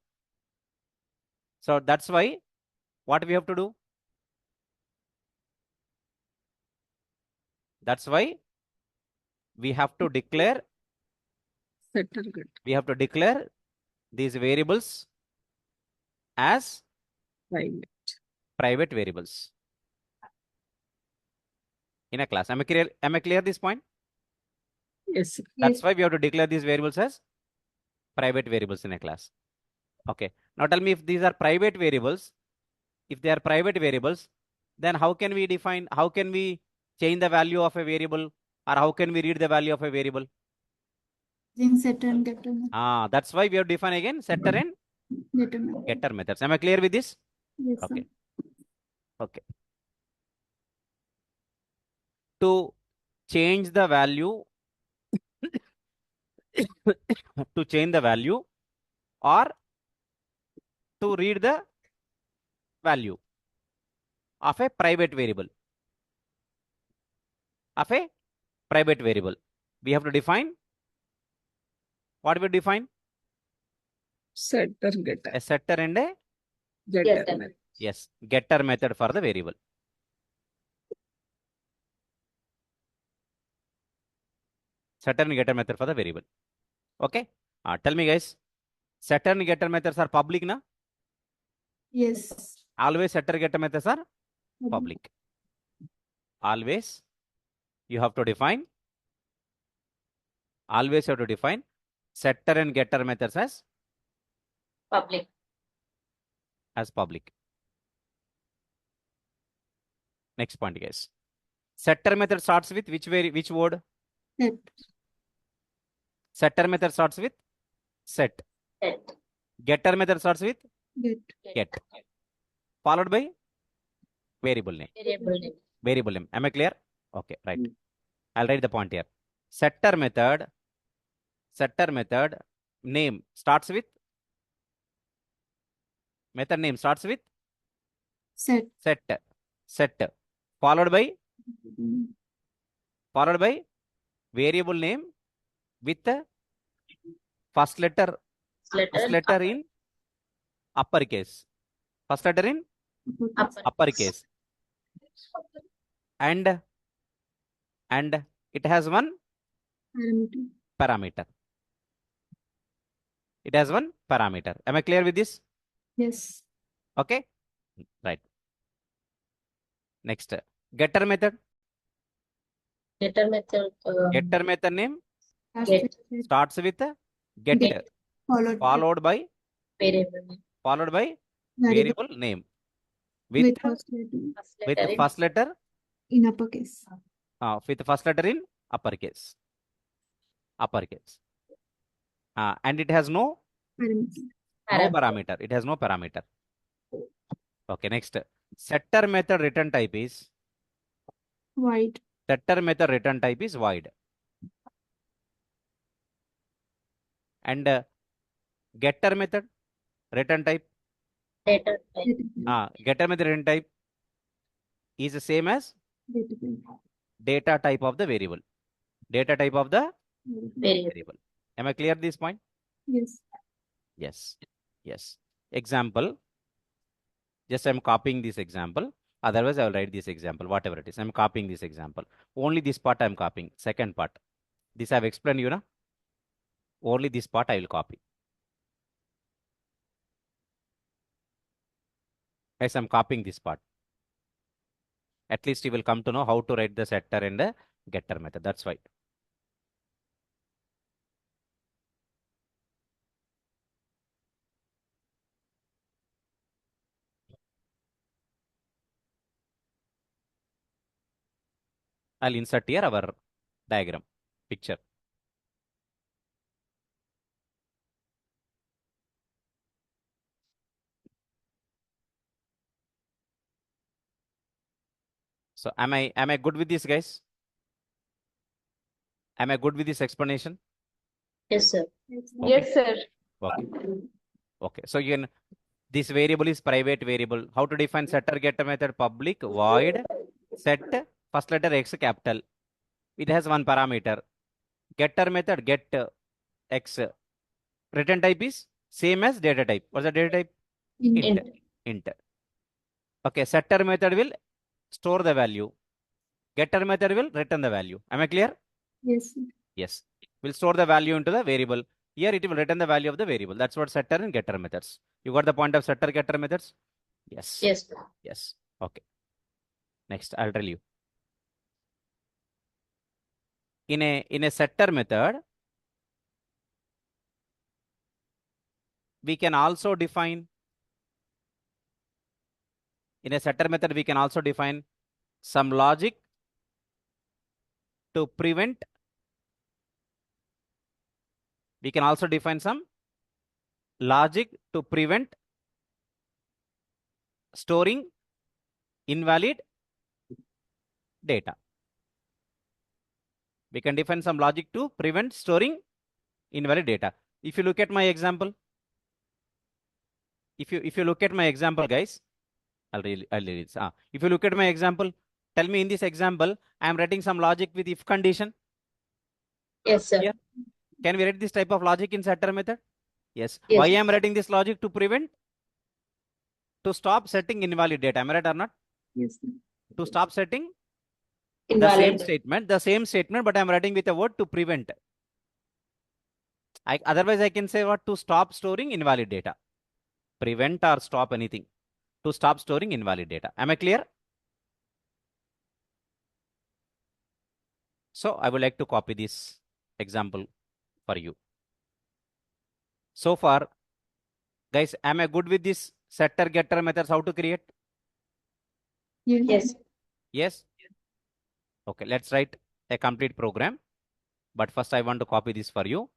So that's why what we have to do? That's why we have to declare Setter getter. we have to declare these variables as Private. private variables in a class. Am I clear this point? Yes, sir. That's Yes. why we have to declare these variables as private variables in a class. Okay. Now tell me, if these are private variables, then how can we change the value of a variable, or how can we read the value of a variable? Using setter and getter That's why we have defined again setter and method. getter methods. Am I clear with this? Yes, sir. Okay. Okay. To change the value or to read the value of a private variable, we have to define what we define? Setter getter. A setter and a Getter Getter. method. getter method for the variable. Setter and getter method for the variable. Okay. Tell me, guys, setter and getter methods are public, na? Yes. Always setter getter methods are public. Always you have to define setter and getter methods as Public. public. Next point, guys. Setter method starts with which word? Set. Setter method starts with set. Set. Getter method starts with Get. followed by variable name. Variable name. Am I clear? Okay, right. I'll write the point here. Setter method name starts with set, followed by variable name with the first letter in uppercase. First letter in uppercase. And it has one Parameter. Parameter. It has one parameter. Am I clear with this? Yes. Okay. Right. Next, getter method. Getter method. Getter method name Get. starts with get, Get. followed by Variable. variable name with With first letter First letter in first letter in uppercase. with first letter in uppercase. And it has no Parameter. parameter. It has no parameter. Okay, next. Setter method return type is Void. void. And getter method return type data type. getter method return type is the same as data type of the variable. Variable. Am I clear this point? Yes. Yes. Example. Just I'm copying this example. Otherwise, I will write this example, whatever it is. I'm copying this example. Only this part I'm copying. Second part. This I've explained you, know. Only this part I will copy. Yes, I'm copying this part. At least you will come to know how to write the setter and the getter method. That's why. I'll insert here our diagram, picture. So am I good with this, guys? Am I good with this explanation? Yes, sir. Yes, sir. Okay. Okay. So you can, this variable is private variable. How to define setter getter method? Public void set first letter X capital. It has one parameter. Getter method get X. Return type is same as data type. What's the data type? Int. Okay. Setter method will store the value. Getter method will return the value. Am I clear? Yes. Yes. We'll store the value into the variable. Here it will return the value of the variable. That's what setter and getter methods. You got the point of setter getter methods? Yes. Yes. Yes. Okay. Next, I'll tell you. In a setter method, we can also define. In a setter method, we can also define some logic to prevent. We can also define some logic to prevent storing invalid data. We can define some logic to prevent storing invalid data. If you look at my example, if you look at my example, guys, I'll read it. If you look at my example, tell me in this example, I am writing some logic with if condition. Yes, sir. Yeah. Can we write this type of logic in setter method? Yes. Yes. Why I am writing this logic? To prevent, to stop setting invalid data. Am I right or not? Yes. To stop setting Invalid. the same statement, but I'm writing with a word to prevent. Otherwise, I can say what? To stop storing invalid data. Prevent or stop anything. To stop storing invalid data. Am I clear? So I would like to copy this example for you. So far, guys, am I good with this setter getter methods? How to create? Yes. Yes. Okay, let's write a complete program. But first I want to copy this for you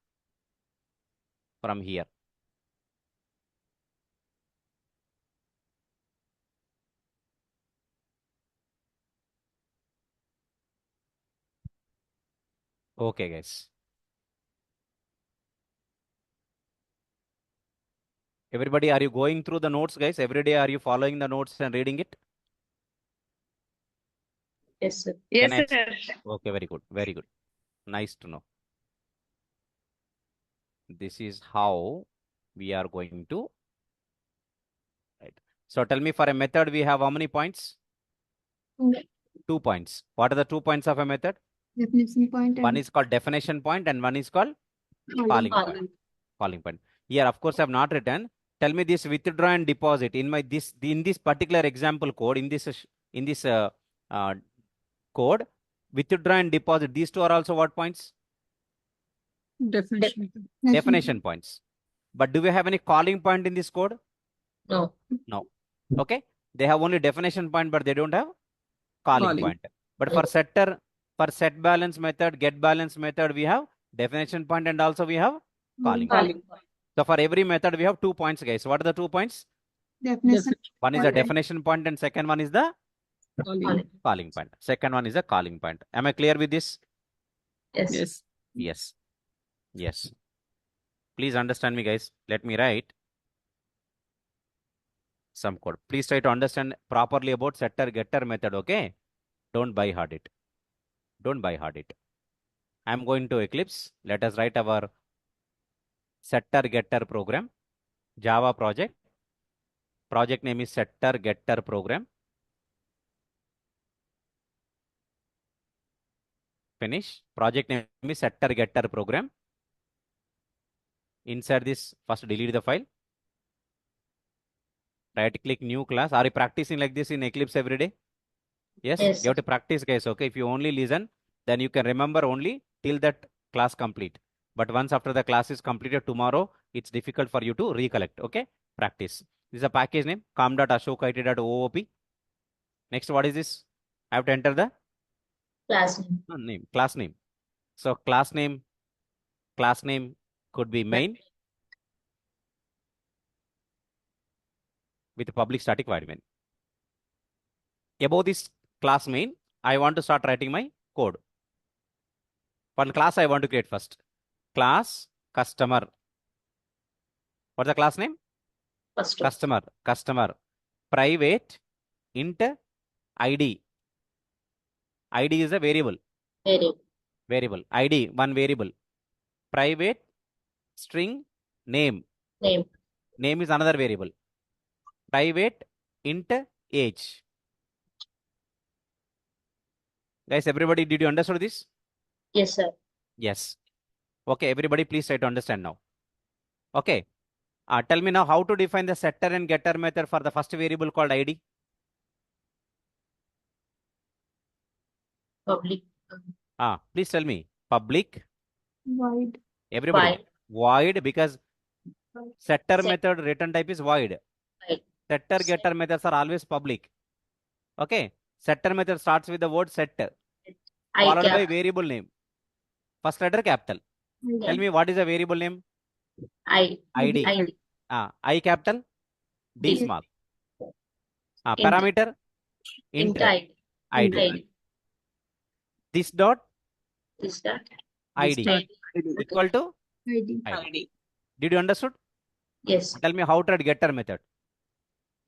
from here. Okay, guys. Everybody, are you going through the notes, guys? Every day, are you following the notes and reading it? Yes, sir. Yes, Can I- sir. Okay, very good. Very good. Nice to know. This is how we are going to write. So tell me, for a method, we have how many points? 2 points. What are the 2 points of a method? Definition point One and is called definition point and one is called calling. calling point. Here, of course, I have not written. Tell me this withdraw and deposit in this particular example code in this code, withdraw and deposit. These two are also what points? Definition. Definition points. But do we have any calling point in this code? No. No. Okay. They have only definition point, but they don't have calling Calling. point. But for setter, for set balance method, get balance method, we have definition point and also we have calling point. Calling point. So for every method, we have 2 points, guys. What are the 2 points? Definition. One is the Point. definition point and second one is the Calling. calling point. Second one is the calling point. Am I clear with this? Yes. Yes. Yes. Yes. Please understand me, guys. Let me write some code. Please try to understand properly about setter getter method, okay? Don't buy hard it. Don't buy hard it. I'm going to Eclipse. Let us write our setter getter program. Java project. Project name is setter getter program. Finish. Project name is setter getter program. Inside this, first delete the file. Right click new class. Are you practicing like this in Eclipse every day? Yes. Yes. You have to practice, guys. Okay. If you only listen, then you can remember only till that class complete. But once after the class is completed tomorrow, it's difficult for you to recollect. Okay. Practice. This is a package name, com.ashokit.oop. Next, what is this? I have to enter the Class name. name, class name. So class name could be main with public static void main. Above this class main, I want to start writing my code. One class I want to create first. Class customer. What's the class name? First one. Customer. Private int ID. ID is a variable. ID, one variable. Private string name. Name. Name is another variable. Private int age. Guys, everybody, did you understand this? Yes, sir. Yes. Okay, everybody, please try to understand now. Okay. Tell me now how to define the setter and getter method for the first variable called ID. Public. Please tell me. Public. Void. Everybody. Void, because setter Set. method return type is void. Void. Setter Set. getter methods are always public. Okay. Setter method starts with the word set I followed by cap. variable name. First letter capital. Tell me what is a variable name? ID. ID. I capital, D D. small. Int. Parameter Int int ID. ID. This dot Is that ID ID? equal to ID. ID. Did you understood? Yes. Tell me how to write getter method.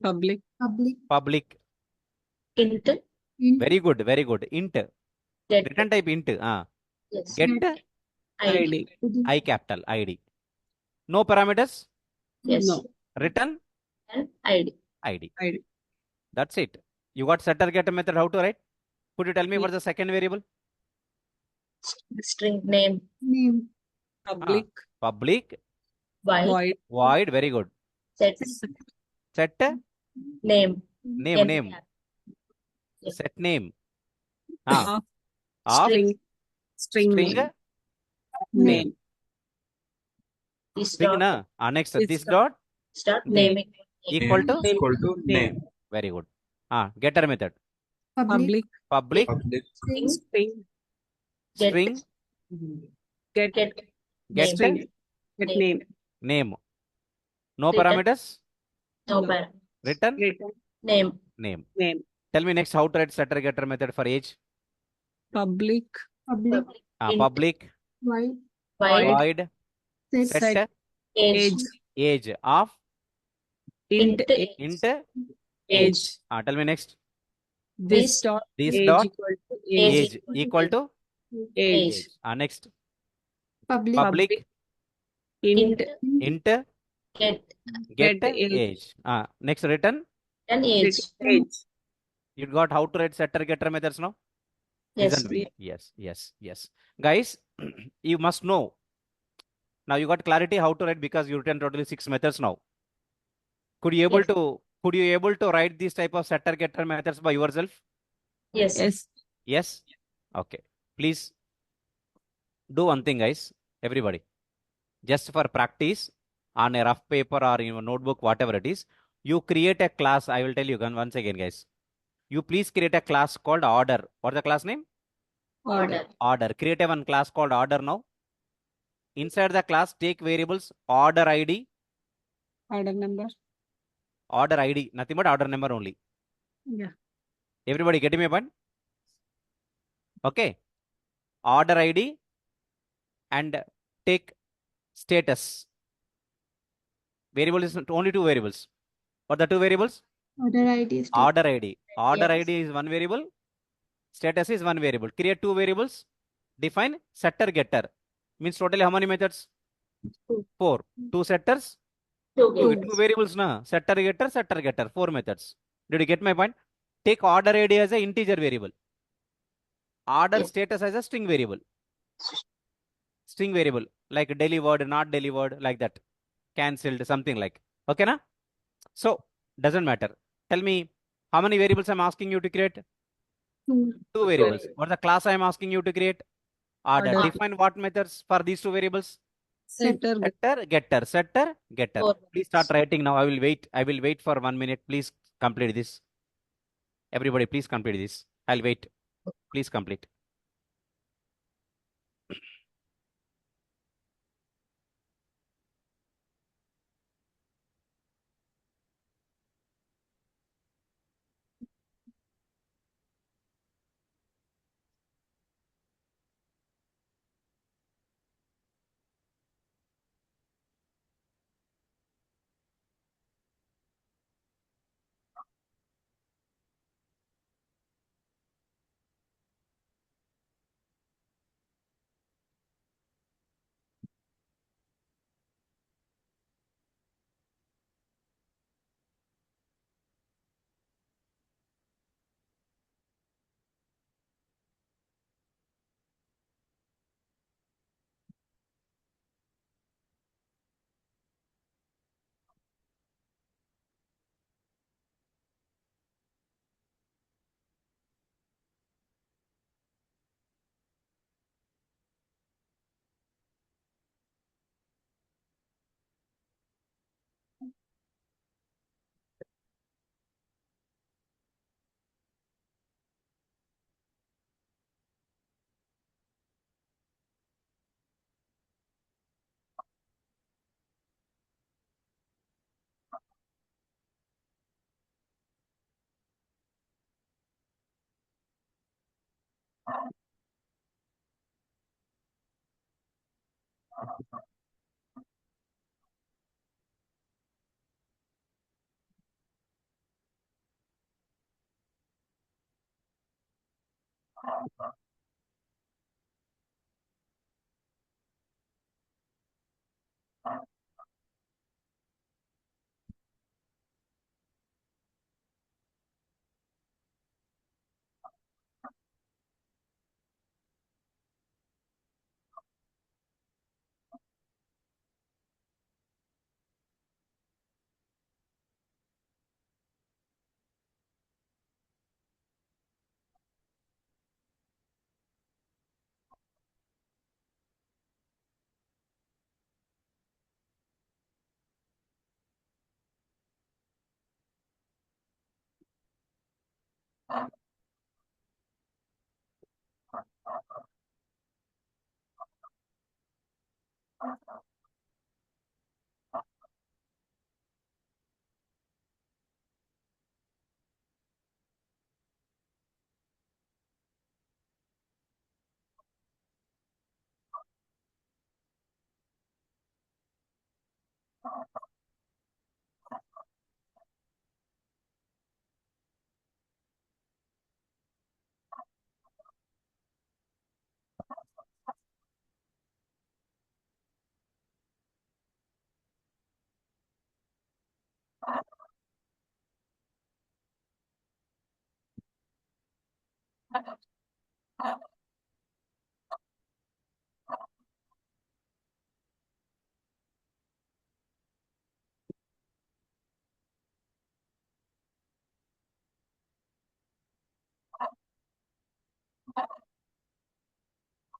Public. Public. Int. Int. Very good. Int. Get. Return type int. Yes. Get ID. I capital ID. No parameters. Yes. No. Return And ID. ID. ID. That's it. You got setter getter method. How to write? Could you tell me what's the second variable? String name. Name. Public. Public Void. Void. void. Very good. Set. Set Name. name. Yes. Set name. Of Of string. String string name. Name. This string dot. na. Next This this dot Start naming. equal to Equal to name. very good. Getter method. Public. Public Public. String. String. Get. string Get. Get. get Name. String. Get Name. name. No Return. parameters. No No. parameter. Return Return. Name. name. Name. Tell me next how to write setter getter method for age. Public. Public. Int. Public Void. Void. void Set. set Age. age of Int. Int. int. Age. Tell me next. This dot. This Age dot equal to Age. age equal to Age. Age. next. Public. Public Int. int Get. get Get age. age. Next return. And age. Age. You got how to write setter getter methods now? Yes. Isn't we? Yes, yes, yes. Guys, you must know. Now you got clarity how to write because you written totally 6 methods now. Could you able Yes. to write these type of setter getter methods by yourself? Yes. Yes. Yes. Okay. Please do one thing, guys. Everybody, just for practice on a rough paper or in a notebook, whatever it is, you create a class. I will tell you once again, guys. You please create a class called order. What's the class name? Order. Order. Create a one class called order now. Inside the class, take variables order ID, Order number. nothing but order number only. Yeah. Everybody getting me a point? Okay. Order ID and take status. Variable is only 2 variables. What are the 2 variables? Order ID is Order ID. Order Yes. ID is 1 variable. Status is 1 variable. Create 2 variables. Define setter getter. Means totally how many methods? 4. 2 setters. Two Two variables. variables na. Setter getter. 4 methods. Did you get my point? Take order ID as an integer variable. Order Yes. status as a string variable. String variable like delivered, not delivered, like that. Cancelled, something like. Okay, na? So, doesn't matter. Tell me, how many variables I'm asking you to create? 2. 2 variables. What's the class I'm asking you to create? Order. Order. Define what methods for these 2 variables? Setter. Setter, getter, setter, getter. Four Please start methods. writing now. I will wait. I will wait for 1 minute. Please complete this. Everybody, please complete this. I'll wait. Please complete.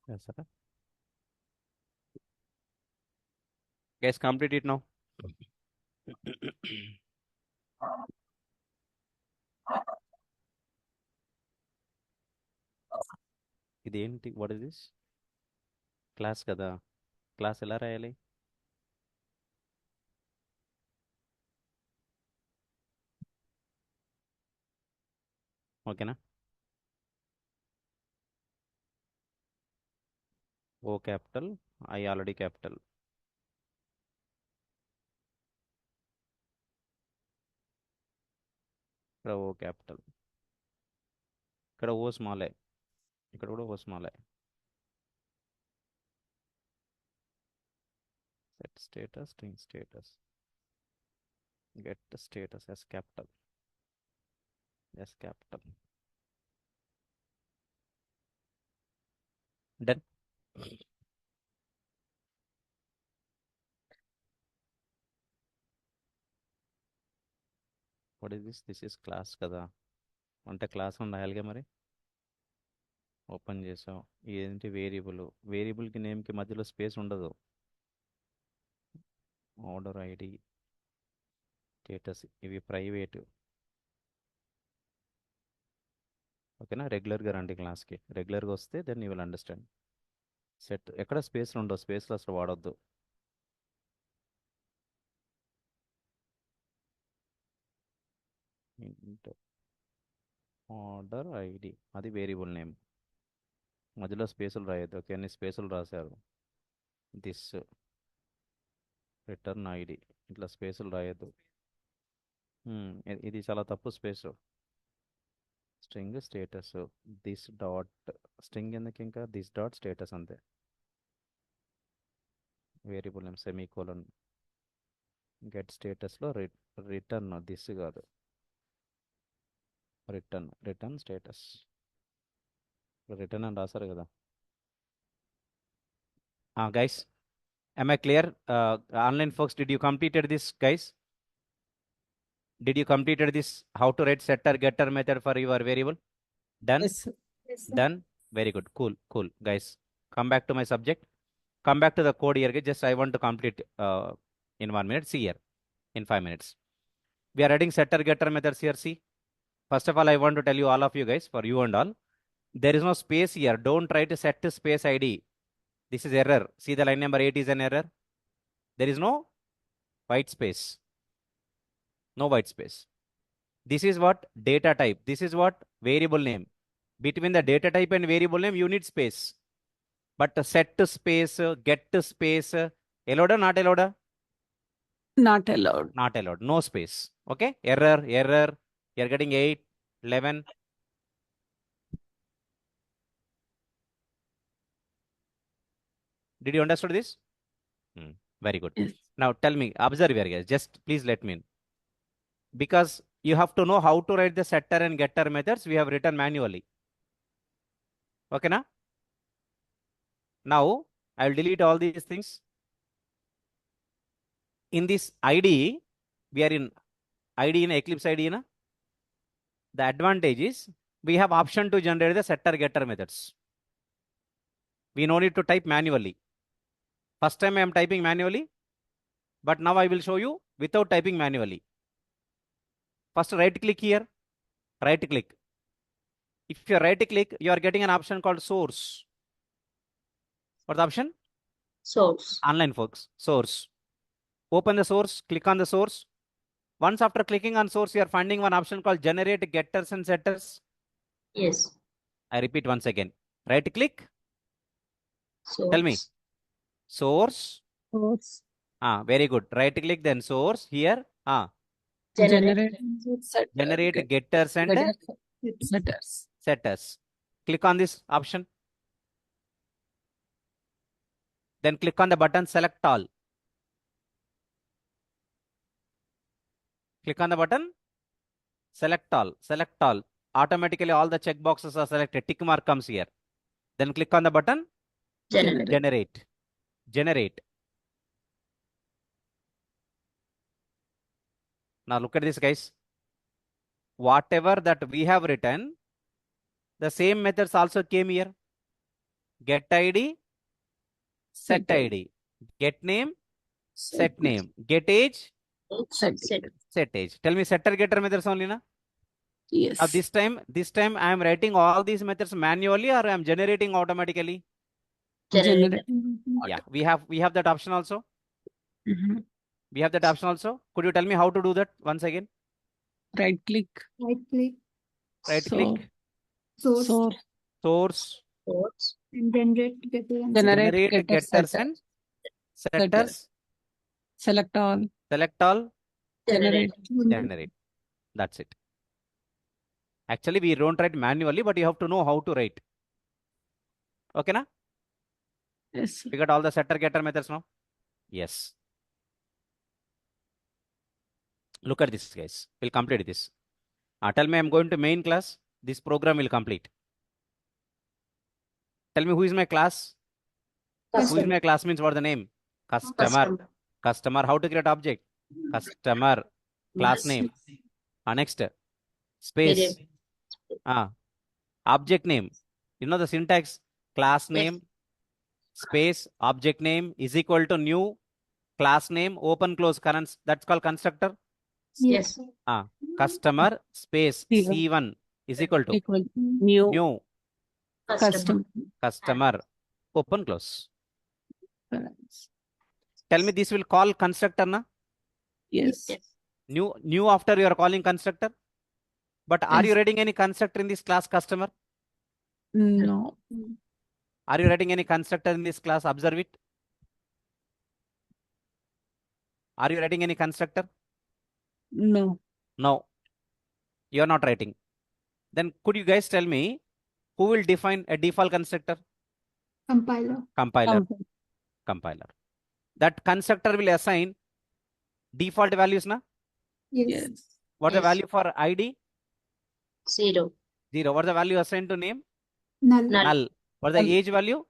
Yes, sir. Guys, complete it now. ఇదేంటి what is this class కదా class ఎలా రాయాలి ఓకేనా O capital I already capital ఇక్కడ O capital ఇక్కడ O స్మాలే ఇక్కడ కూడా ఓ స్మాలే set status string status get status S capital done what is this is class కదా అంటే క్లాస్ అని రాయాలిగా మరి ఓపెన్ చేసాం ఏంటి వేరియబుల్కి నేమ్కి మధ్యలో స్పేస్ ఉండదు ఆర్డర్ ఐడి స్టేటస్ ఇవి ప్రైవేటు ఓకేనా రెగ్యులర్గా రండి క్లాస్కి రెగ్యులర్గా వస్తే then you will understand set ఎక్కడ స్పేస్లు ఉండవు స్పేస్లో అసలు వాడొద్దు ఆర్డర్ ఐడి అది వేరియబుల్ నేమ్ మధ్యలో స్పేసులు రాయొద్దు ఓకే అన్ని స్పేసులు రాశారు దిస్ రిటర్న్ ఐడి ఇట్లా స్పేసులు రాయొద్దు ఇది చాలా తప్పు space string status this dot string ఎందుకు ఇంకా దిస్ డాట్ స్టేటస్ అంతే వేరియబుల్ నేమ్ సెమీకోలన్ గెట్ స్టేటస్లో రిటర్న్ దిస్ కాదు రిటర్న్ స్టేటస్ రిటర్న్ అని రాశారు కదా guys am I clear online folks did you completed this guys did you completed this how to write setter getter method for your variable done Yes, sir. Yes, sir. done very good cool guys come back to my subject come back to the code here guys. Just I want to complete in 1 minute see here in 5 minutes we are writing setter getter methods here see first of all I want to tell you all of you guys for you and all there is no space here don't try to set space id this is error see the line number 8 is an error there is no white space no white space this is what data type this is what variable name between the data type and variable name you need space but set space get space allowed or not allowed Not allowed. not allowed no space okay error you're getting 8 11 did you understood this very good Yes. now tell me observe here guys just please let me in because you have to know how to write the setter and getter methods we have written manually okay now I will delete all these things in this id we are in id in eclipse id na the advantage is we have option to generate the setter getter methods we no need to type manually first time I am typing manually but now I will show you without typing manually first right click here right click if you right click you are getting an option called source what's the option Source. online folks source open the source click on the source once after clicking on source you are finding one option called generate getters and setters Yes. I repeat once again right click Source. tell me source Source. very good right click then source here Generate. generate getters and Setters. setters click on this option then click on the button select all click on the button select all automatically all the check boxes are selected tick mark comes here Then click on the button, Generate. generate. Generate. Now look at this, guys. Whatever that we have written, the same methods also came here. Get ID, set ID. Get name, set name. Get age, Set. set age. Tell me setter getter methods only, na? Yes. Now this time I am writing all these methods manually or I am generating automatically. Generate. Yeah, we have that option also. Mhm. We have that option also. Could you tell me how to do that once again? Right click. Right click, Right So- click, source, Source. source, Source. and generate getter and Generate generate getter getters setter. and setters. Select all. Select all, Generate. generate. That's it. Actually, we don't write manually, but you have to know how to write. Okay, na? Yes. sir. We got all the setter getter methods now. Yes. Look at this, guys. We'll complete this. Tell me I'm going to main class. This program will complete. Tell me who is my class? Who is Customer. my class means what the name? Customer. Customer. How to create object? Customer. Class Yes. name. Next. Space. Object name. You know the syntax? Class name, space, object name is equal to new class name, open, close, current. That's called constructor. Yes. Customer, space, C1. C1 is equal to Equal new new Customer. customer, open, close. Balance. Tell me this will call constructor, na? Yes. Yes. New after you are calling constructor. But are you Yes. writing any constructor in this class customer? No. Are you writing any constructor in this class? Observe it. Are you writing any constructor? No. No. You are not writing. Then could you guys tell me who will define a default constructor? compiler, Compiler. Compiler. That constructor will assign default values, na? yes, Yes. What's the Yes. value for ID? 0. 0. What's the value assigned to name? null, Null. Null. What's the Null. age value?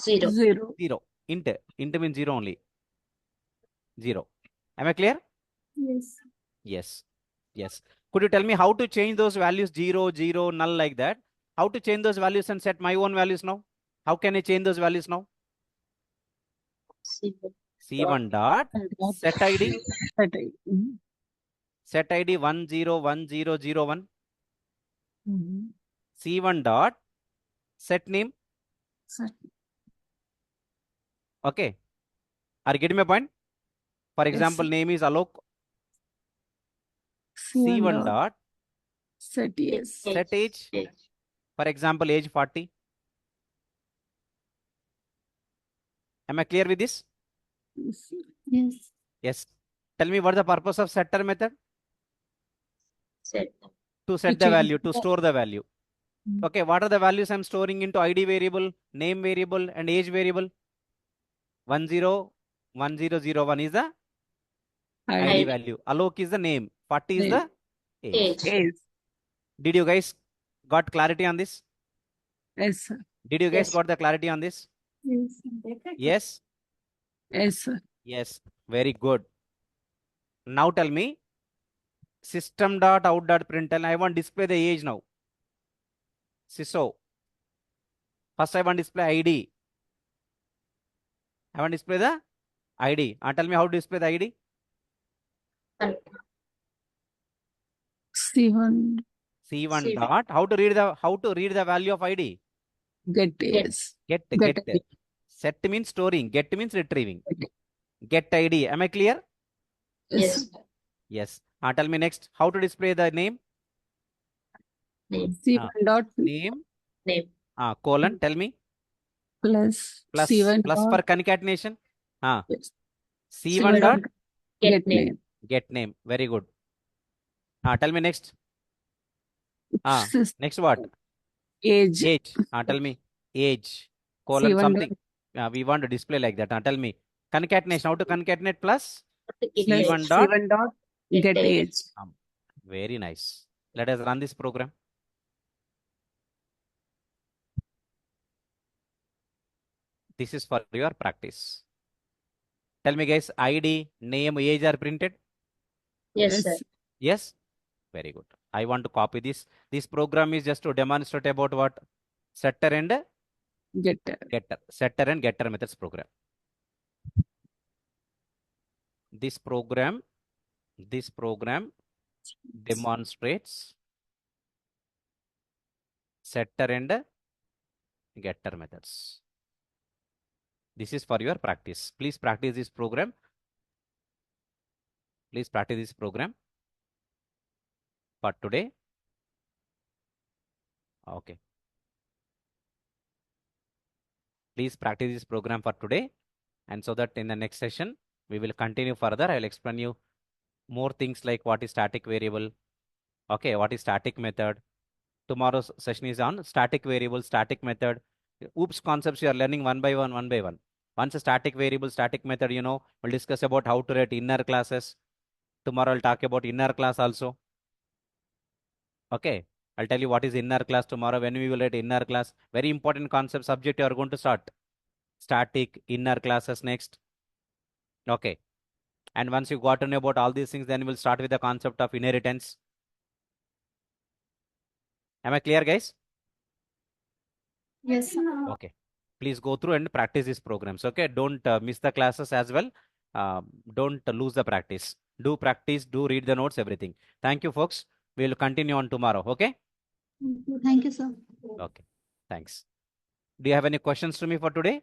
0. 0. 0. Int. Int means 0 only. 0. Am I clear? yes, Yes. Yes. Could you tell me how to change those values 0, 0, null like that? How to change those values and set my own values now? How can I change those values now? 0. C1 dot set ID. Set ID. Mhm. Set ID 101001. Mhm. C1 dot set name. Set. Okay. Are you getting my point? For example, sir. name is Alok. C1 C1 dot Set yes. set age. Age. For example, age 40. Am I clear with this? Yes. yes, Yes. Tell me what the purpose of setter method? Set. To set the change value, to the- store the value. Mm. Okay, what are the values I'm storing into ID variable, name variable, and age variable? 101001 is the ID ID. value. Alok is the name. 40 is Name. the age. Age. Yes. Did you guys got clarity on this? Yes, sir. Did you guys Yes. got the clarity on this? yes, Yes. Yes, sir. Yes. Very good. Now tell me, system.out.println. I want display the age now. Syso. First I want display ID. I want display the ID. Tell me how to display the ID. C1 C1 C1. dot. How to read the value of ID? get yes. Get. Get ID. Set means storing. Get means retrieving. Get. Get ID. Am I clear? Yes. Yes. Tell me next. How to display the name? Name. C1 dot Name. Name. Colon. Tell me. plus Plus. C1 Plus dot for concatenation. yes. C1 dot. Get name. Get name. Very good. Tell me next. Sys- Next what? age Age. Tell me. Age. Colon C1 something. We want to display like that. Tell me. Concatenation. How to concatenate plus? plus C1 dot. C1 dot get age. Very nice. Let us run this program. This is for your practice. Tell me guys, ID, name, age are printed? Yes, sir. Yes? Very good. I want to copy this. This program is just to demonstrate about what? Setter and Getter. getter. Setter and getter methods program. This program demonstrates setter and getter methods. This is for your practice. Please practice this program. Please practice this program for today. Okay. Please practice this program for today. And so that in the next session, we will continue further. I will explain you more things like what is static variable. Okay, what is static method. Tomorrow's session is on static variable, static method. Oops concepts you are learning one by one. Once a static variable, static method, you know, we'll discuss about how to write inner classes. Tomorrow I'll talk about inner class also. Okay, I'll tell you what is inner class tomorrow when we will write inner class. Very important concept subject you are going to start. Static, inner classes next. Okay. And once you got to know about all these things, then we'll start with the concept of inheritance. Am I clear, guys? Yes. Okay. Please go through and practice these programs. Okay. Don't miss the classes as well. Don't lose the practice. Do practice, do read the notes, everything. Thank you, folks. We'll continue on tomorrow. Okay. Thank you, sir. Okay. Thanks. Do you have any questions to me for today?